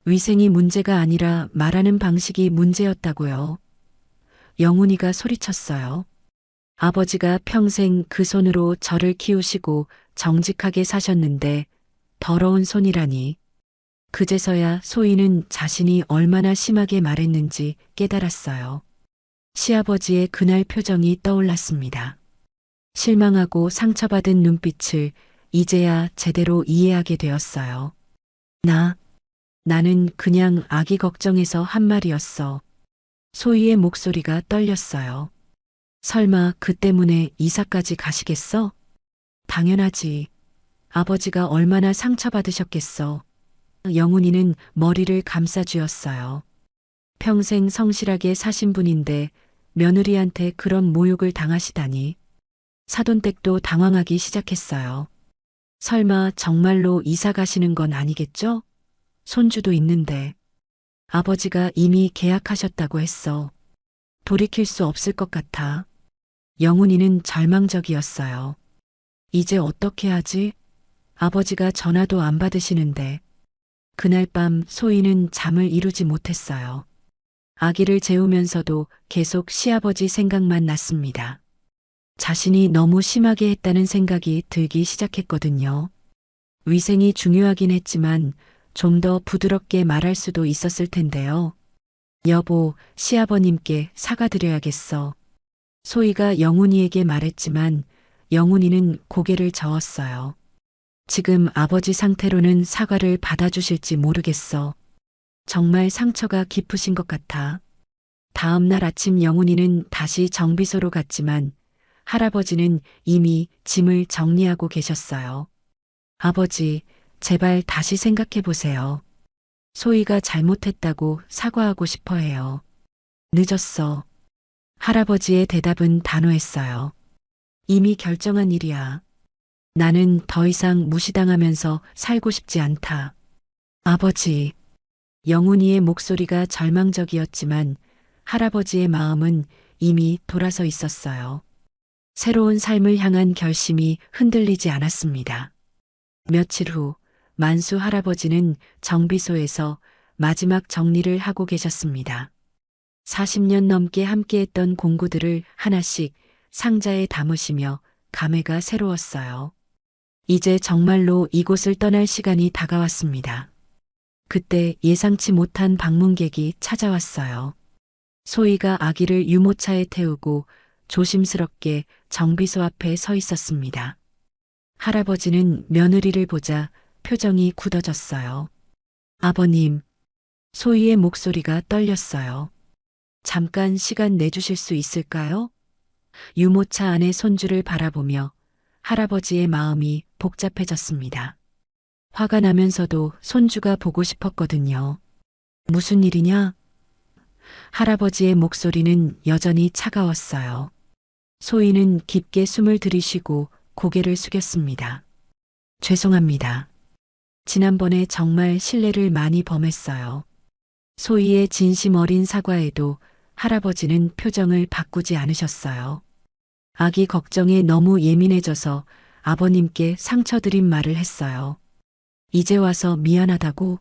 Speaker 1: 위생이 문제가 아니라 말하는 방식이 문제였다고요. 영훈이가 소리쳤어요. 아버지가 평생 그 손으로 저를 키우시고 정직하게 사셨는데 더러운 손이라니. 그제서야 소희는 자신이 얼마나 심하게 말했는지 깨달았어요. 시아버지의 그날 표정이 떠올랐습니다. 실망하고 상처받은 눈빛을 이제야 제대로 이해하게 되었어요. 나는 그냥 아기 걱정해서 한 말이었어. 소희의 목소리가 떨렸어요. 설마 그 때문에 이사까지 가시겠어? 당연하지. 아버지가 얼마나 상처받으셨겠어. 영훈이는 머리를 감싸쥐었어요. 평생 성실하게 사신 분인데 며느리한테 그런 모욕을 당하시다니. 사돈댁도 당황하기 시작했어요. 설마 정말로 이사 가시는 건 아니겠죠? 손주도 있는데. 아버지가 이미 계약하셨다고 했어. 돌이킬 수 없을 것 같아. 영훈이는 절망적이었어요. 이제 어떻게 하지? 아버지가 전화도 안 받으시는데. 그날 밤 소희는 잠을 이루지 못했어요. 아기를 재우면서도 계속 시아버지 생각만 났습니다. 자신이 너무 심하게 했다는 생각이 들기 시작했거든요. 위생이 중요하긴 했지만 좀 더 부드럽게 말할 수도 있었을 텐데요. 여보, 시아버님께 사과드려야겠어. 소희가 영훈이에게 말했지만 영훈이는 고개를 저었어요. 지금 아버지 상태로는 사과를 받아주실지 모르겠어. 정말 상처가 깊으신 것 같아. 다음 날 아침 영훈이는 다시 정비소로 갔지만 할아버지는 이미 짐을 정리하고 계셨어요. 아버지, 제발 다시 생각해 보세요. 소희가 잘못했다고 사과하고 싶어 해요. 늦었어. 할아버지의 대답은 단호했어요. 이미 결정한 일이야. 나는 더 이상 무시당하면서 살고 싶지 않다. 아버지. 영훈이의 목소리가 절망적이었지만 할아버지의 마음은 이미 돌아서 있었어요. 새로운 삶을 향한 결심이 흔들리지 않았습니다. 며칠 후 만수 할아버지는 정비소에서 마지막 정리를 하고 계셨습니다. 40년 넘게 함께했던 공구들을 하나씩 상자에 담으시며 감회가 새로웠어요. 이제 정말로 이곳을 떠날 시간이 다가왔습니다. 그때 예상치 못한 방문객이 찾아왔어요. 소희가 아기를 유모차에 태우고 조심스럽게 정비소 앞에 서 있었습니다. 할아버지는 며느리를 보자 표정이 굳어졌어요. 아버님, 소희의 목소리가 떨렸어요. 잠깐 시간 내주실 수 있을까요? 유모차 안의 손주를 바라보며 할아버지의 마음이 복잡해졌습니다. 화가 나면서도 손주가 보고 싶었거든요. 무슨 일이냐? 할아버지의 목소리는 여전히 차가웠어요. 소희는 깊게 숨을 들이쉬고 고개를 숙였습니다. 죄송합니다. 지난번에 정말 신뢰를 많이 범했어요. 소희의 진심 어린 사과에도 할아버지는 표정을 바꾸지 않으셨어요. 아기 걱정에 너무 예민해져서 아버님께 상처드린 말을 했어요. 이제 와서 미안하다고?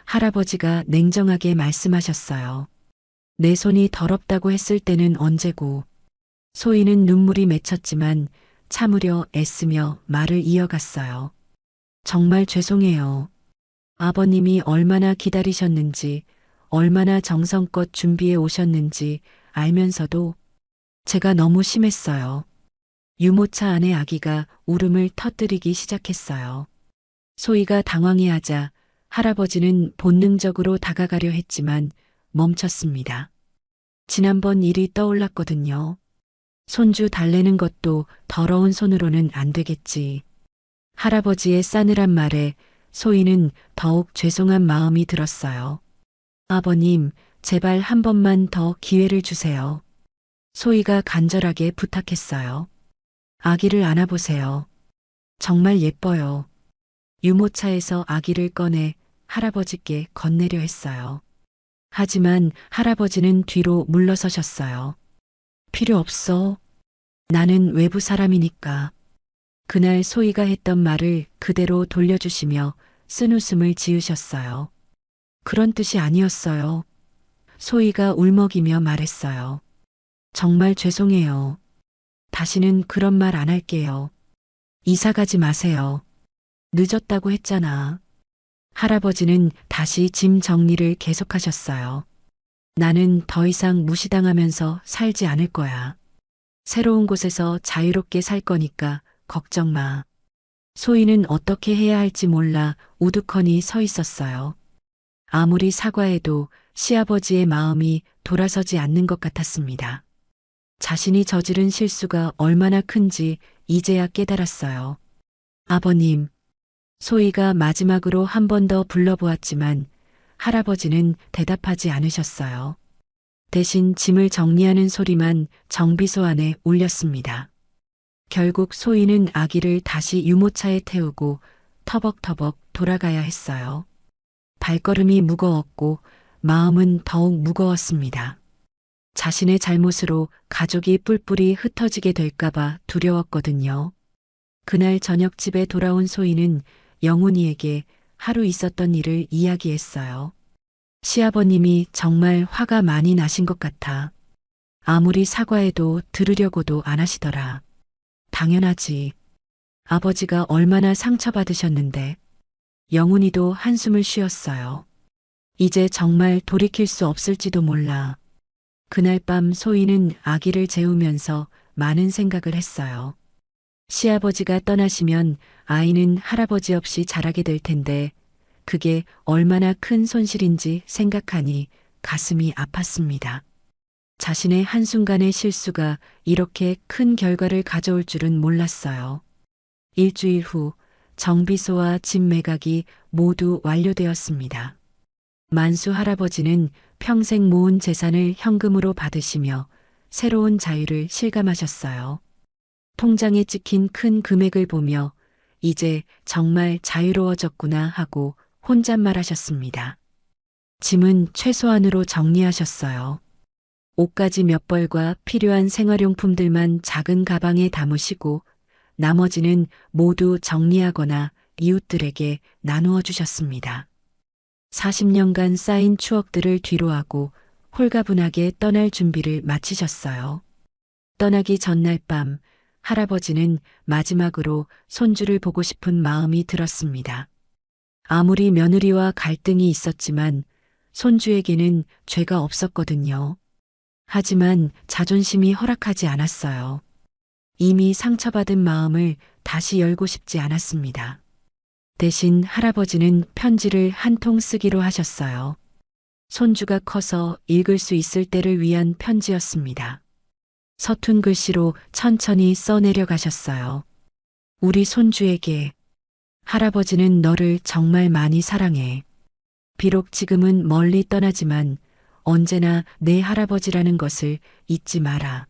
Speaker 1: 할아버지가 냉정하게 말씀하셨어요. 내 손이 더럽다고 했을 때는 언제고. 소희는 눈물이 맺혔지만 참으려 애쓰며 말을 이어갔어요. 정말 죄송해요. 아버님이 얼마나 기다리셨는지, 얼마나 정성껏 준비해 오셨는지 알면서도 제가 너무 심했어요. 유모차 안에 아기가 울음을 터뜨리기 시작했어요. 소희가 당황해하자 할아버지는 본능적으로 다가가려 했지만 멈췄습니다. 지난번 일이 떠올랐거든요. 손주 달래는 것도 더러운 손으로는 안 되겠지. 할아버지의 싸늘한 말에 소희는 더욱 죄송한 마음이 들었어요. 아버님, 제발 한 번만 더 기회를 주세요. 소희가 간절하게 부탁했어요. 아기를 안아보세요. 정말 예뻐요. 유모차에서 아기를 꺼내 할아버지께 건네려 했어요. 하지만 할아버지는 뒤로 물러서셨어요. 필요 없어. 나는 외부 사람이니까. 그날 소희가 했던 말을 그대로 돌려주시며 쓴웃음을 지으셨어요. 그런 뜻이 아니었어요. 소희가 울먹이며 말했어요. 정말 죄송해요. 다시는 그런 말 안 할게요. 이사 가지 마세요. 늦었다고 했잖아. 할아버지는 다시 짐 정리를 계속하셨어요. 나는 더 이상 무시당하면서 살지 않을 거야. 새로운 곳에서 자유롭게 살 거니까 걱정 마. 소희는 어떻게 해야 할지 몰라 우두커니 서 있었어요. 아무리 사과해도 시아버지의 마음이 돌아서지 않는 것 같았습니다. 자신이 저지른 실수가 얼마나 큰지 이제야 깨달았어요. 아버님, 소희가 마지막으로 한 번 더 불러보았지만 할아버지는 대답하지 않으셨어요. 대신 짐을 정리하는 소리만 정비소 안에 울렸습니다. 결국 소희는 아기를 다시 유모차에 태우고 터벅터벅 돌아가야 했어요. 발걸음이 무거웠고 마음은 더욱 무거웠습니다. 자신의 잘못으로 가족이 뿔뿔이 흩어지게 될까봐 두려웠거든요. 그날 저녁 집에 돌아온 소희는 영훈이에게 하루 있었던 일을 이야기했어요. 시아버님이 정말 화가 많이 나신 것 같아. 아무리 사과해도 들으려고도 안 하시더라. 당연하지. 아버지가 얼마나 상처받으셨는데. 영훈이도 한숨을 쉬었어요. 이제 정말 돌이킬 수 없을지도 몰라. 그날 밤 소희는 아기를 재우면서 많은 생각을 했어요. 시아버지가 떠나시면 아이는 할아버지 없이 자라게 될 텐데 그게 얼마나 큰 손실인지 생각하니 가슴이 아팠습니다. 자신의 한순간의 실수가 이렇게 큰 결과를 가져올 줄은 몰랐어요. 일주일 후 정비소와 짐 매각이 모두 완료되었습니다. 만수 할아버지는 평생 모은 재산을 현금으로 받으시며 새로운 자유를 실감하셨어요. 통장에 찍힌 큰 금액을 보며 이제 정말 자유로워졌구나 하고 혼잣말하셨습니다. 짐은 최소한으로 정리하셨어요. 옷가지 몇 벌과 필요한 생활용품들만 작은 가방에 담으시고 나머지는 모두 정리하거나 이웃들에게 나누어 주셨습니다. 40년간 쌓인 추억들을 뒤로하고 홀가분하게 떠날 준비를 마치셨어요. 떠나기 전날 밤 할아버지는 마지막으로 손주를 보고 싶은 마음이 들었습니다. 아무리 며느리와 갈등이 있었지만 손주에게는 죄가 없었거든요. 하지만 자존심이 허락하지 않았어요. 이미 상처받은 마음을 다시 열고 싶지 않았습니다. 대신 할아버지는 편지를 한 통 쓰기로 하셨어요. 손주가 커서 읽을 수 있을 때를 위한 편지였습니다. 서툰 글씨로 천천히 써내려 가셨어요. 우리 손주에게 할아버지는 너를 정말 많이 사랑해. 비록 지금은 멀리 떠나지만 언제나 내 할아버지라는 것을 잊지 마라.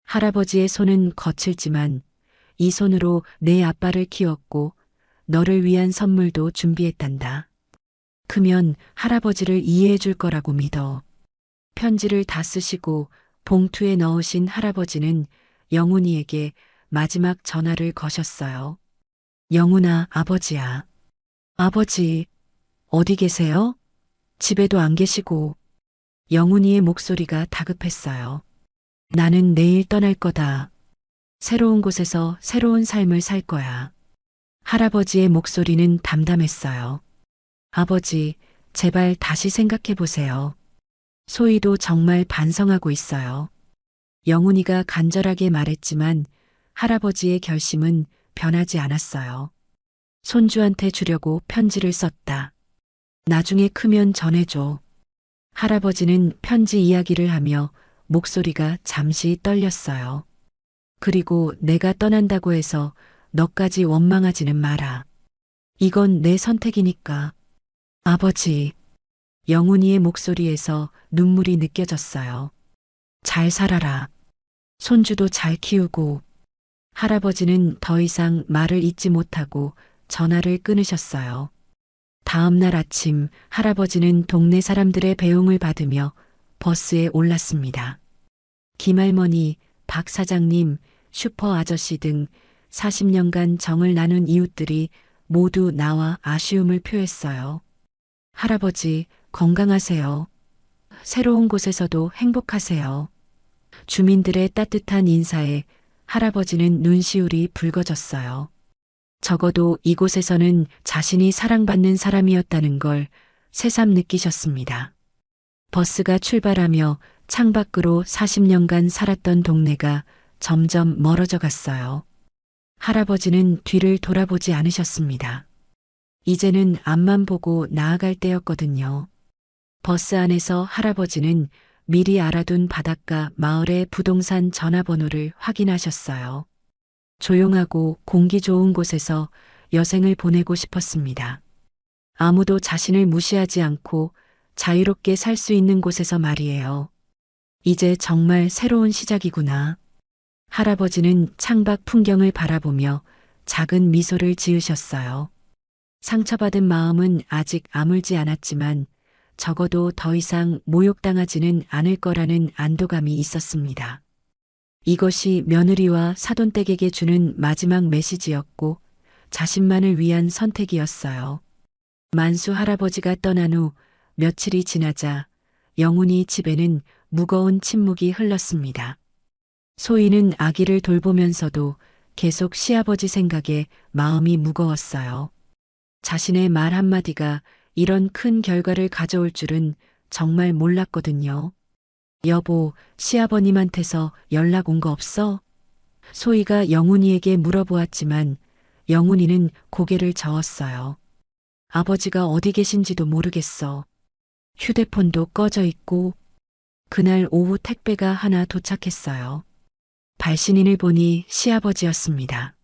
Speaker 1: 할아버지의 손은 거칠지만 이 손으로 내 아빠를 키웠고 너를 위한 선물도 준비했단다. 크면 할아버지를 이해해 줄 거라고 믿어. 편지를 다 쓰시고 봉투에 넣으신 할아버지는 영훈이에게 마지막 전화를 거셨어요. 영훈아, 아버지야. 아버지, 어디 계세요? 집에도 안 계시고. 영훈이의 목소리가 다급했어요. 나는 내일 떠날 거다. 새로운 곳에서 새로운 삶을 살 거야. 할아버지의 목소리는 담담했어요. 아버지, 제발 다시 생각해 보세요. 소희도 정말 반성하고 있어요. 영훈이가 간절하게 말했지만 할아버지의 결심은 변하지 않았어요. 손주한테 주려고 편지를 썼다. 나중에 크면 전해줘. 할아버지는 편지 이야기를 하며 목소리가 잠시 떨렸어요. 그리고 내가 떠난다고 해서 너까지 원망하지는 마라. 이건 내 선택이니까. 아버지, 영훈이의 목소리에서 눈물이 느껴졌어요. 잘 살아라. 손주도 잘 키우고. 할아버지는 더 이상 말을 잇지 못하고 전화를 끊으셨어요. 다음 날 아침 할아버지는 동네 사람들의 배웅을 받으며 버스에 올랐습니다. 김할머니, 박 사장님, 슈퍼 아저씨 등 40년간 정을 나눈 이웃들이 모두 나와 아쉬움을 표했어요. 할아버지, 건강하세요. 새로운 곳에서도 행복하세요. 주민들의 따뜻한 인사에 할아버지는 눈시울이 붉어졌어요. 적어도 이곳에서는 자신이 사랑받는 사람이었다는 걸 새삼 느끼셨습니다. 버스가 출발하며 창밖으로 40년간 살았던 동네가 점점 멀어져 갔어요. 할아버지는 뒤를 돌아보지 않으셨습니다. 이제는 앞만 보고 나아갈 때였거든요. 버스 안에서 할아버지는 미리 알아둔 바닷가 마을의 부동산 전화번호를 확인하셨어요. 조용하고 공기 좋은 곳에서 여생을 보내고 싶었습니다. 아무도 자신을 무시하지 않고 자유롭게 살 수 있는 곳에서 말이에요. 이제 정말 새로운 시작이구나. 할아버지는 창밖 풍경을 바라보며 작은 미소를 지으셨어요. 상처받은 마음은 아직 아물지 않았지만 적어도 더 이상 모욕당하지는 않을 거라는 안도감이 있었습니다. 이것이 며느리와 사돈댁에게 주는 마지막 메시지였고 자신만을 위한 선택이었어요. 만수 할아버지가 떠난 후 며칠이 지나자 영훈이 집에는 무거운 침묵이 흘렀습니다. 소희는 아기를 돌보면서도 계속 시아버지 생각에 마음이 무거웠어요. 자신의 말 한마디가 이런 큰 결과를 가져올 줄은 정말 몰랐거든요. 여보, 시아버님한테서 연락 온 거 없어? 소희가 영훈이에게 물어보았지만 영훈이는 고개를 저었어요. 아버지가 어디 계신지도 모르겠어. 휴대폰도 꺼져 있고. 그날 오후 택배가 하나 도착했어요. 발신인을 보니 시아버지였습니다.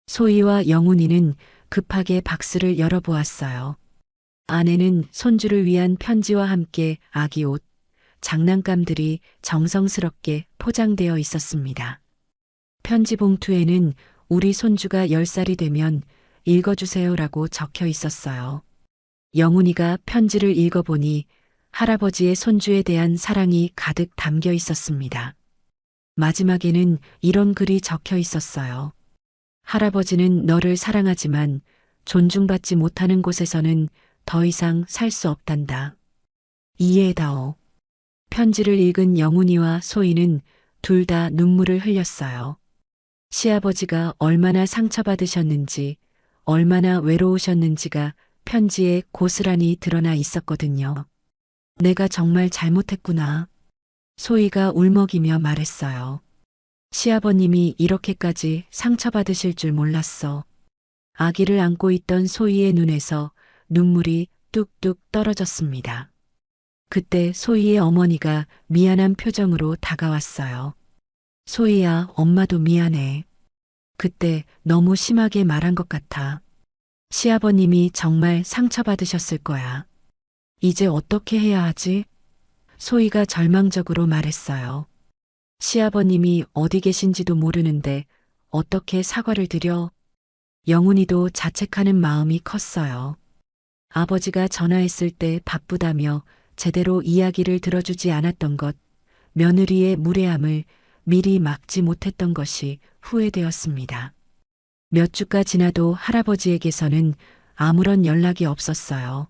Speaker 1: 소희와 영훈이는 급하게 박스를 열어보았어요. 안에는 손주를 위한 편지와 함께 아기 옷, 장난감들이 정성스럽게 포장되어 있었습니다. 편지 봉투에는 우리 손주가 10살이 되면 읽어주세요라고 적혀 있었어요. 영훈이가 편지를 읽어보니 할아버지의 손주에 대한 사랑이 가득 담겨 있었습니다. 마지막에는 이런 글이 적혀 있었어요. 할아버지는 너를 사랑하지만 존중받지 못하는 곳에서는 더 이상 살 수 없단다. 이해해다오. 편지를 읽은 영훈이와 소희는 둘 다 눈물을 흘렸어요. 시아버지가 얼마나 상처받으셨는지, 얼마나 외로우셨는지가 편지에 고스란히 드러나 있었거든요. 내가 정말 잘못했구나. 소희가 울먹이며 말했어요. 시아버님이 이렇게까지 상처받으실 줄 몰랐어. 아기를 안고 있던 소희의 눈에서 눈물이 뚝뚝 떨어졌습니다. 그때 소희의 어머니가 미안한 표정으로 다가왔어요. 소희야, 엄마도 미안해. 그때 너무 심하게 말한 것 같아. 시아버님이 정말 상처받으셨을 거야. 이제 어떻게 해야 하지? 소희가 절망적으로 말했어요. 시아버님이 어디 계신지도 모르는데 어떻게 사과를 드려? 영훈이도 자책하는 마음이 컸어요. 아버지가 전화했을 때 바쁘다며 제대로 이야기를 들어주지 않았던 것, 며느리의 무례함을 미리 막지 못했던 것이 후회되었습니다. 몇 주가 지나도 할아버지에게서는 아무런 연락이 없었어요.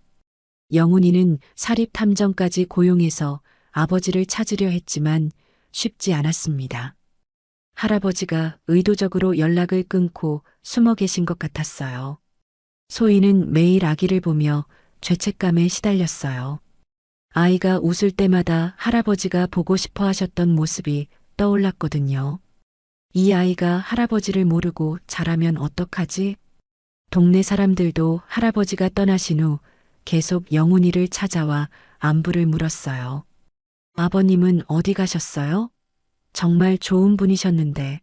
Speaker 1: 영훈이는 사립탐정까지 고용해서 아버지를 찾으려 했지만 쉽지 않았습니다. 할아버지가 의도적으로 연락을 끊고 숨어 계신 것 같았어요. 소희는 매일 아기를 보며 죄책감에 시달렸어요. 아이가 웃을 때마다 할아버지가 보고 싶어 하셨던 모습이 떠올랐거든요. 이 아이가 할아버지를 모르고 자라면 어떡하지? 동네 사람들도 할아버지가 떠나신 후 계속 영훈이를 찾아와 안부를 물었어요. 아버님은 어디 가셨어요? 정말 좋은 분이셨는데.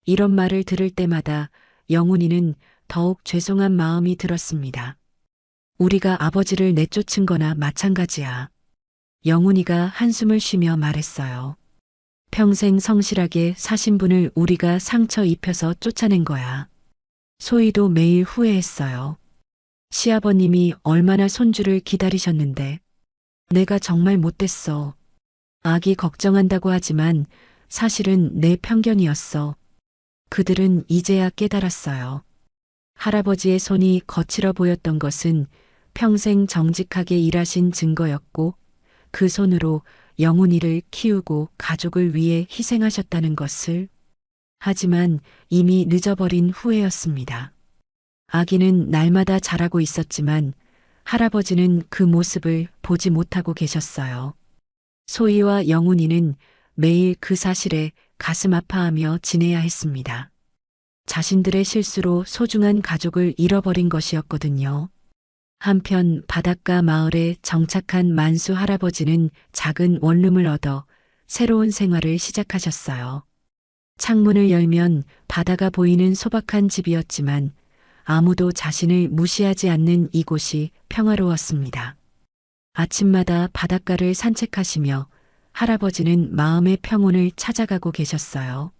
Speaker 1: 이런 말을 들을 때마다 영훈이는 더욱 죄송한 마음이 들었습니다. 우리가 아버지를 내쫓은 거나 마찬가지야. 영훈이가 한숨을 쉬며 말했어요. 평생 성실하게 사신 분을 우리가 상처 입혀서 쫓아낸 거야. 소희도 매일 후회했어요. 시아버님이 얼마나 손주를 기다리셨는데. 내가 정말 못됐어. 아기 걱정한다고 하지만 사실은 내 편견이었어. 그들은 이제야 깨달았어요. 할아버지의 손이 거칠어 보였던 것은 평생 정직하게 일하신 증거였고 그 손으로 영훈이를 키우고 가족을 위해 희생하셨다는 것을. 하지만 이미 늦어버린 후회였습니다. 아기는 날마다 자라고 있었지만 할아버지는 그 모습을 보지 못하고 계셨어요. 소희와 영훈이는 매일 그 사실에 가슴 아파하며 지내야 했습니다. 자신들의 실수로 소중한 가족을 잃어버린 것이었거든요. 한편 바닷가 마을에 정착한 만수 할아버지는 작은 원룸을 얻어 새로운 생활을 시작하셨어요. 창문을 열면 바다가 보이는 소박한 집이었지만 아무도 자신을 무시하지 않는 이곳이 평화로웠습니다. 아침마다 바닷가를 산책하시며 할아버지는 마음의 평온을 찾아가고 계셨어요.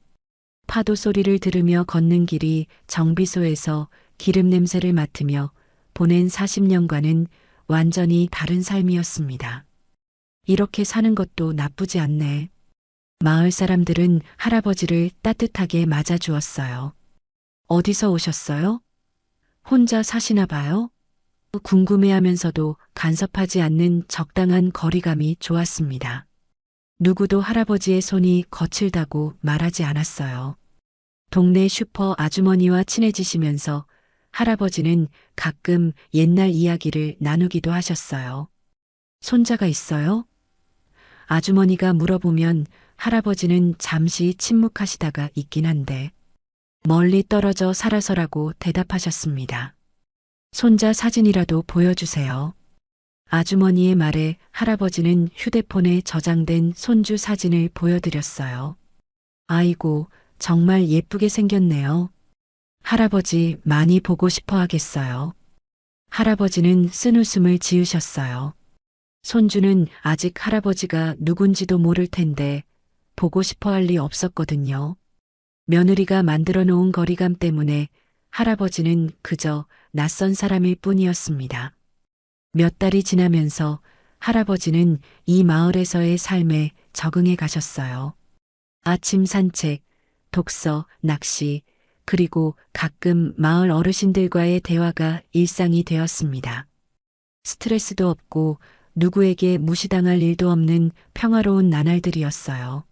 Speaker 1: 파도 소리를 들으며 걷는 길이 정비소에서 기름 냄새를 맡으며 보낸 40년과는 완전히 다른 삶이었습니다. 이렇게 사는 것도 나쁘지 않네. 마을 사람들은 할아버지를 따뜻하게 맞아주었어요. 어디서 오셨어요? 혼자 사시나 봐요? 궁금해하면서도 간섭하지 않는 적당한 거리감이 좋았습니다. 누구도 할아버지의 손이 거칠다고 말하지 않았어요. 동네 슈퍼 아주머니와 친해지시면서 할아버지는 가끔 옛날 이야기를 나누기도 하셨어요. 손자가 있어요? 아주머니가 물어보면 할아버지는 잠시 침묵하시다가 있긴 한데 멀리 떨어져 살아서라고 대답하셨습니다. 손자 사진이라도 보여주세요. 아주머니의 말에 할아버지는 휴대폰에 저장된 손주 사진을 보여드렸어요. 아이고, 정말 예쁘게 생겼네요. 할아버지 많이 보고 싶어 하겠어요. 할아버지는 쓴웃음을 지으셨어요. 손주는 아직 할아버지가 누군지도 모를 텐데 보고 싶어 할 리 없었거든요. 며느리가 만들어 놓은 거리감 때문에 할아버지는 그저 낯선 사람일 뿐이었습니다. 몇 달이 지나면서 할아버지는 이 마을에서의 삶에 적응해 가셨어요. 아침 산책, 독서, 낚시, 그리고 가끔 마을 어르신들과의 대화가 일상이 되었습니다. 스트레스도 없고 누구에게 무시당할 일도 없는 평화로운 나날들이었어요.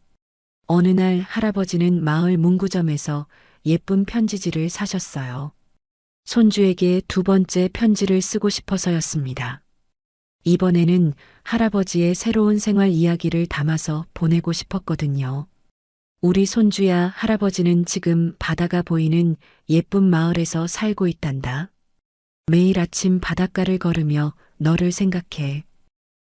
Speaker 1: 어느 날 할아버지는 마을 문구점에서 예쁜 편지지를 사셨어요. 손주에게 두 번째 편지를 쓰고 싶어서였습니다. 이번에는 할아버지의 새로운 생활 이야기를 담아서 보내고 싶었거든요. 우리 손주야, 할아버지는 지금 바다가 보이는 예쁜 마을에서 살고 있단다. 매일 아침 바닷가를 걸으며 너를 생각해.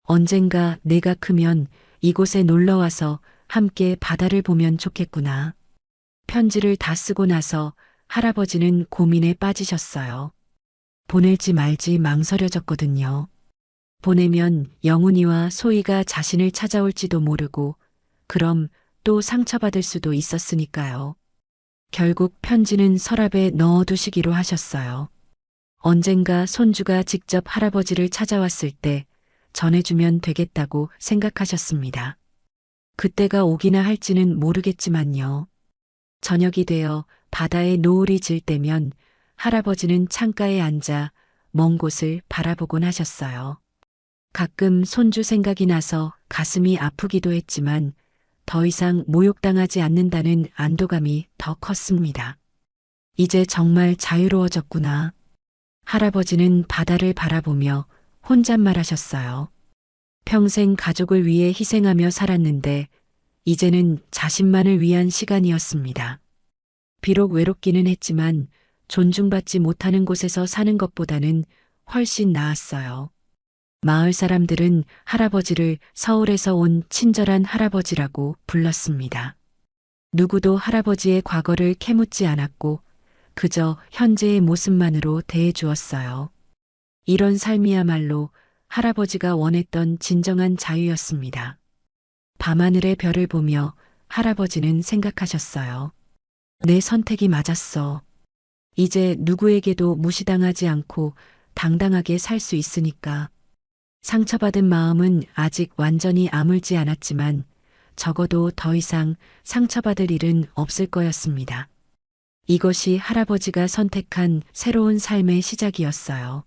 Speaker 1: 언젠가 내가 크면 이곳에 놀러와서 함께 바다를 보면 좋겠구나. 편지를 다 쓰고 나서 할아버지는 고민에 빠지셨어요. 보낼지 말지 망설여졌거든요. 보내면 영훈이와 소희가 자신을 찾아올지도 모르고 그럼 또 상처받을 수도 있었으니까요. 결국 편지는 서랍에 넣어두시기로 하셨어요. 언젠가 손주가 직접 할아버지를 찾아왔을 때 전해주면 되겠다고 생각하셨습니다. 그때가 오기나 할지는 모르겠지만요. 저녁이 되어 바다에 노을이 질 때면 할아버지는 창가에 앉아 먼 곳을 바라보곤 하셨어요. 가끔 손주 생각이 나서 가슴이 아프기도 했지만 더 이상 모욕당하지 않는다는 안도감이 더 컸습니다. 이제 정말 자유로워졌구나. 할아버지는 바다를 바라보며 혼잣말하셨어요. 평생 가족을 위해 희생하며 살았는데 이제는 자신만을 위한 시간이었습니다. 비록 외롭기는 했지만 존중받지 못하는 곳에서 사는 것보다는 훨씬 나았어요. 마을 사람들은 할아버지를 서울에서 온 친절한 할아버지라고 불렀습니다. 누구도 할아버지의 과거를 캐묻지 않았고 그저 현재의 모습만으로 대해주었어요. 이런 삶이야말로 할아버지가 원했던 진정한 자유였습니다. 밤하늘의 별을 보며 할아버지는 생각하셨어요. 내 선택이 맞았어. 이제 누구에게도 무시당하지 않고 당당하게 살 수 있으니까. 상처받은 마음은 아직 완전히 아물지 않았지만 적어도 더 이상 상처받을 일은 없을 거였습니다. 이것이 할아버지가 선택한 새로운 삶의 시작이었어요.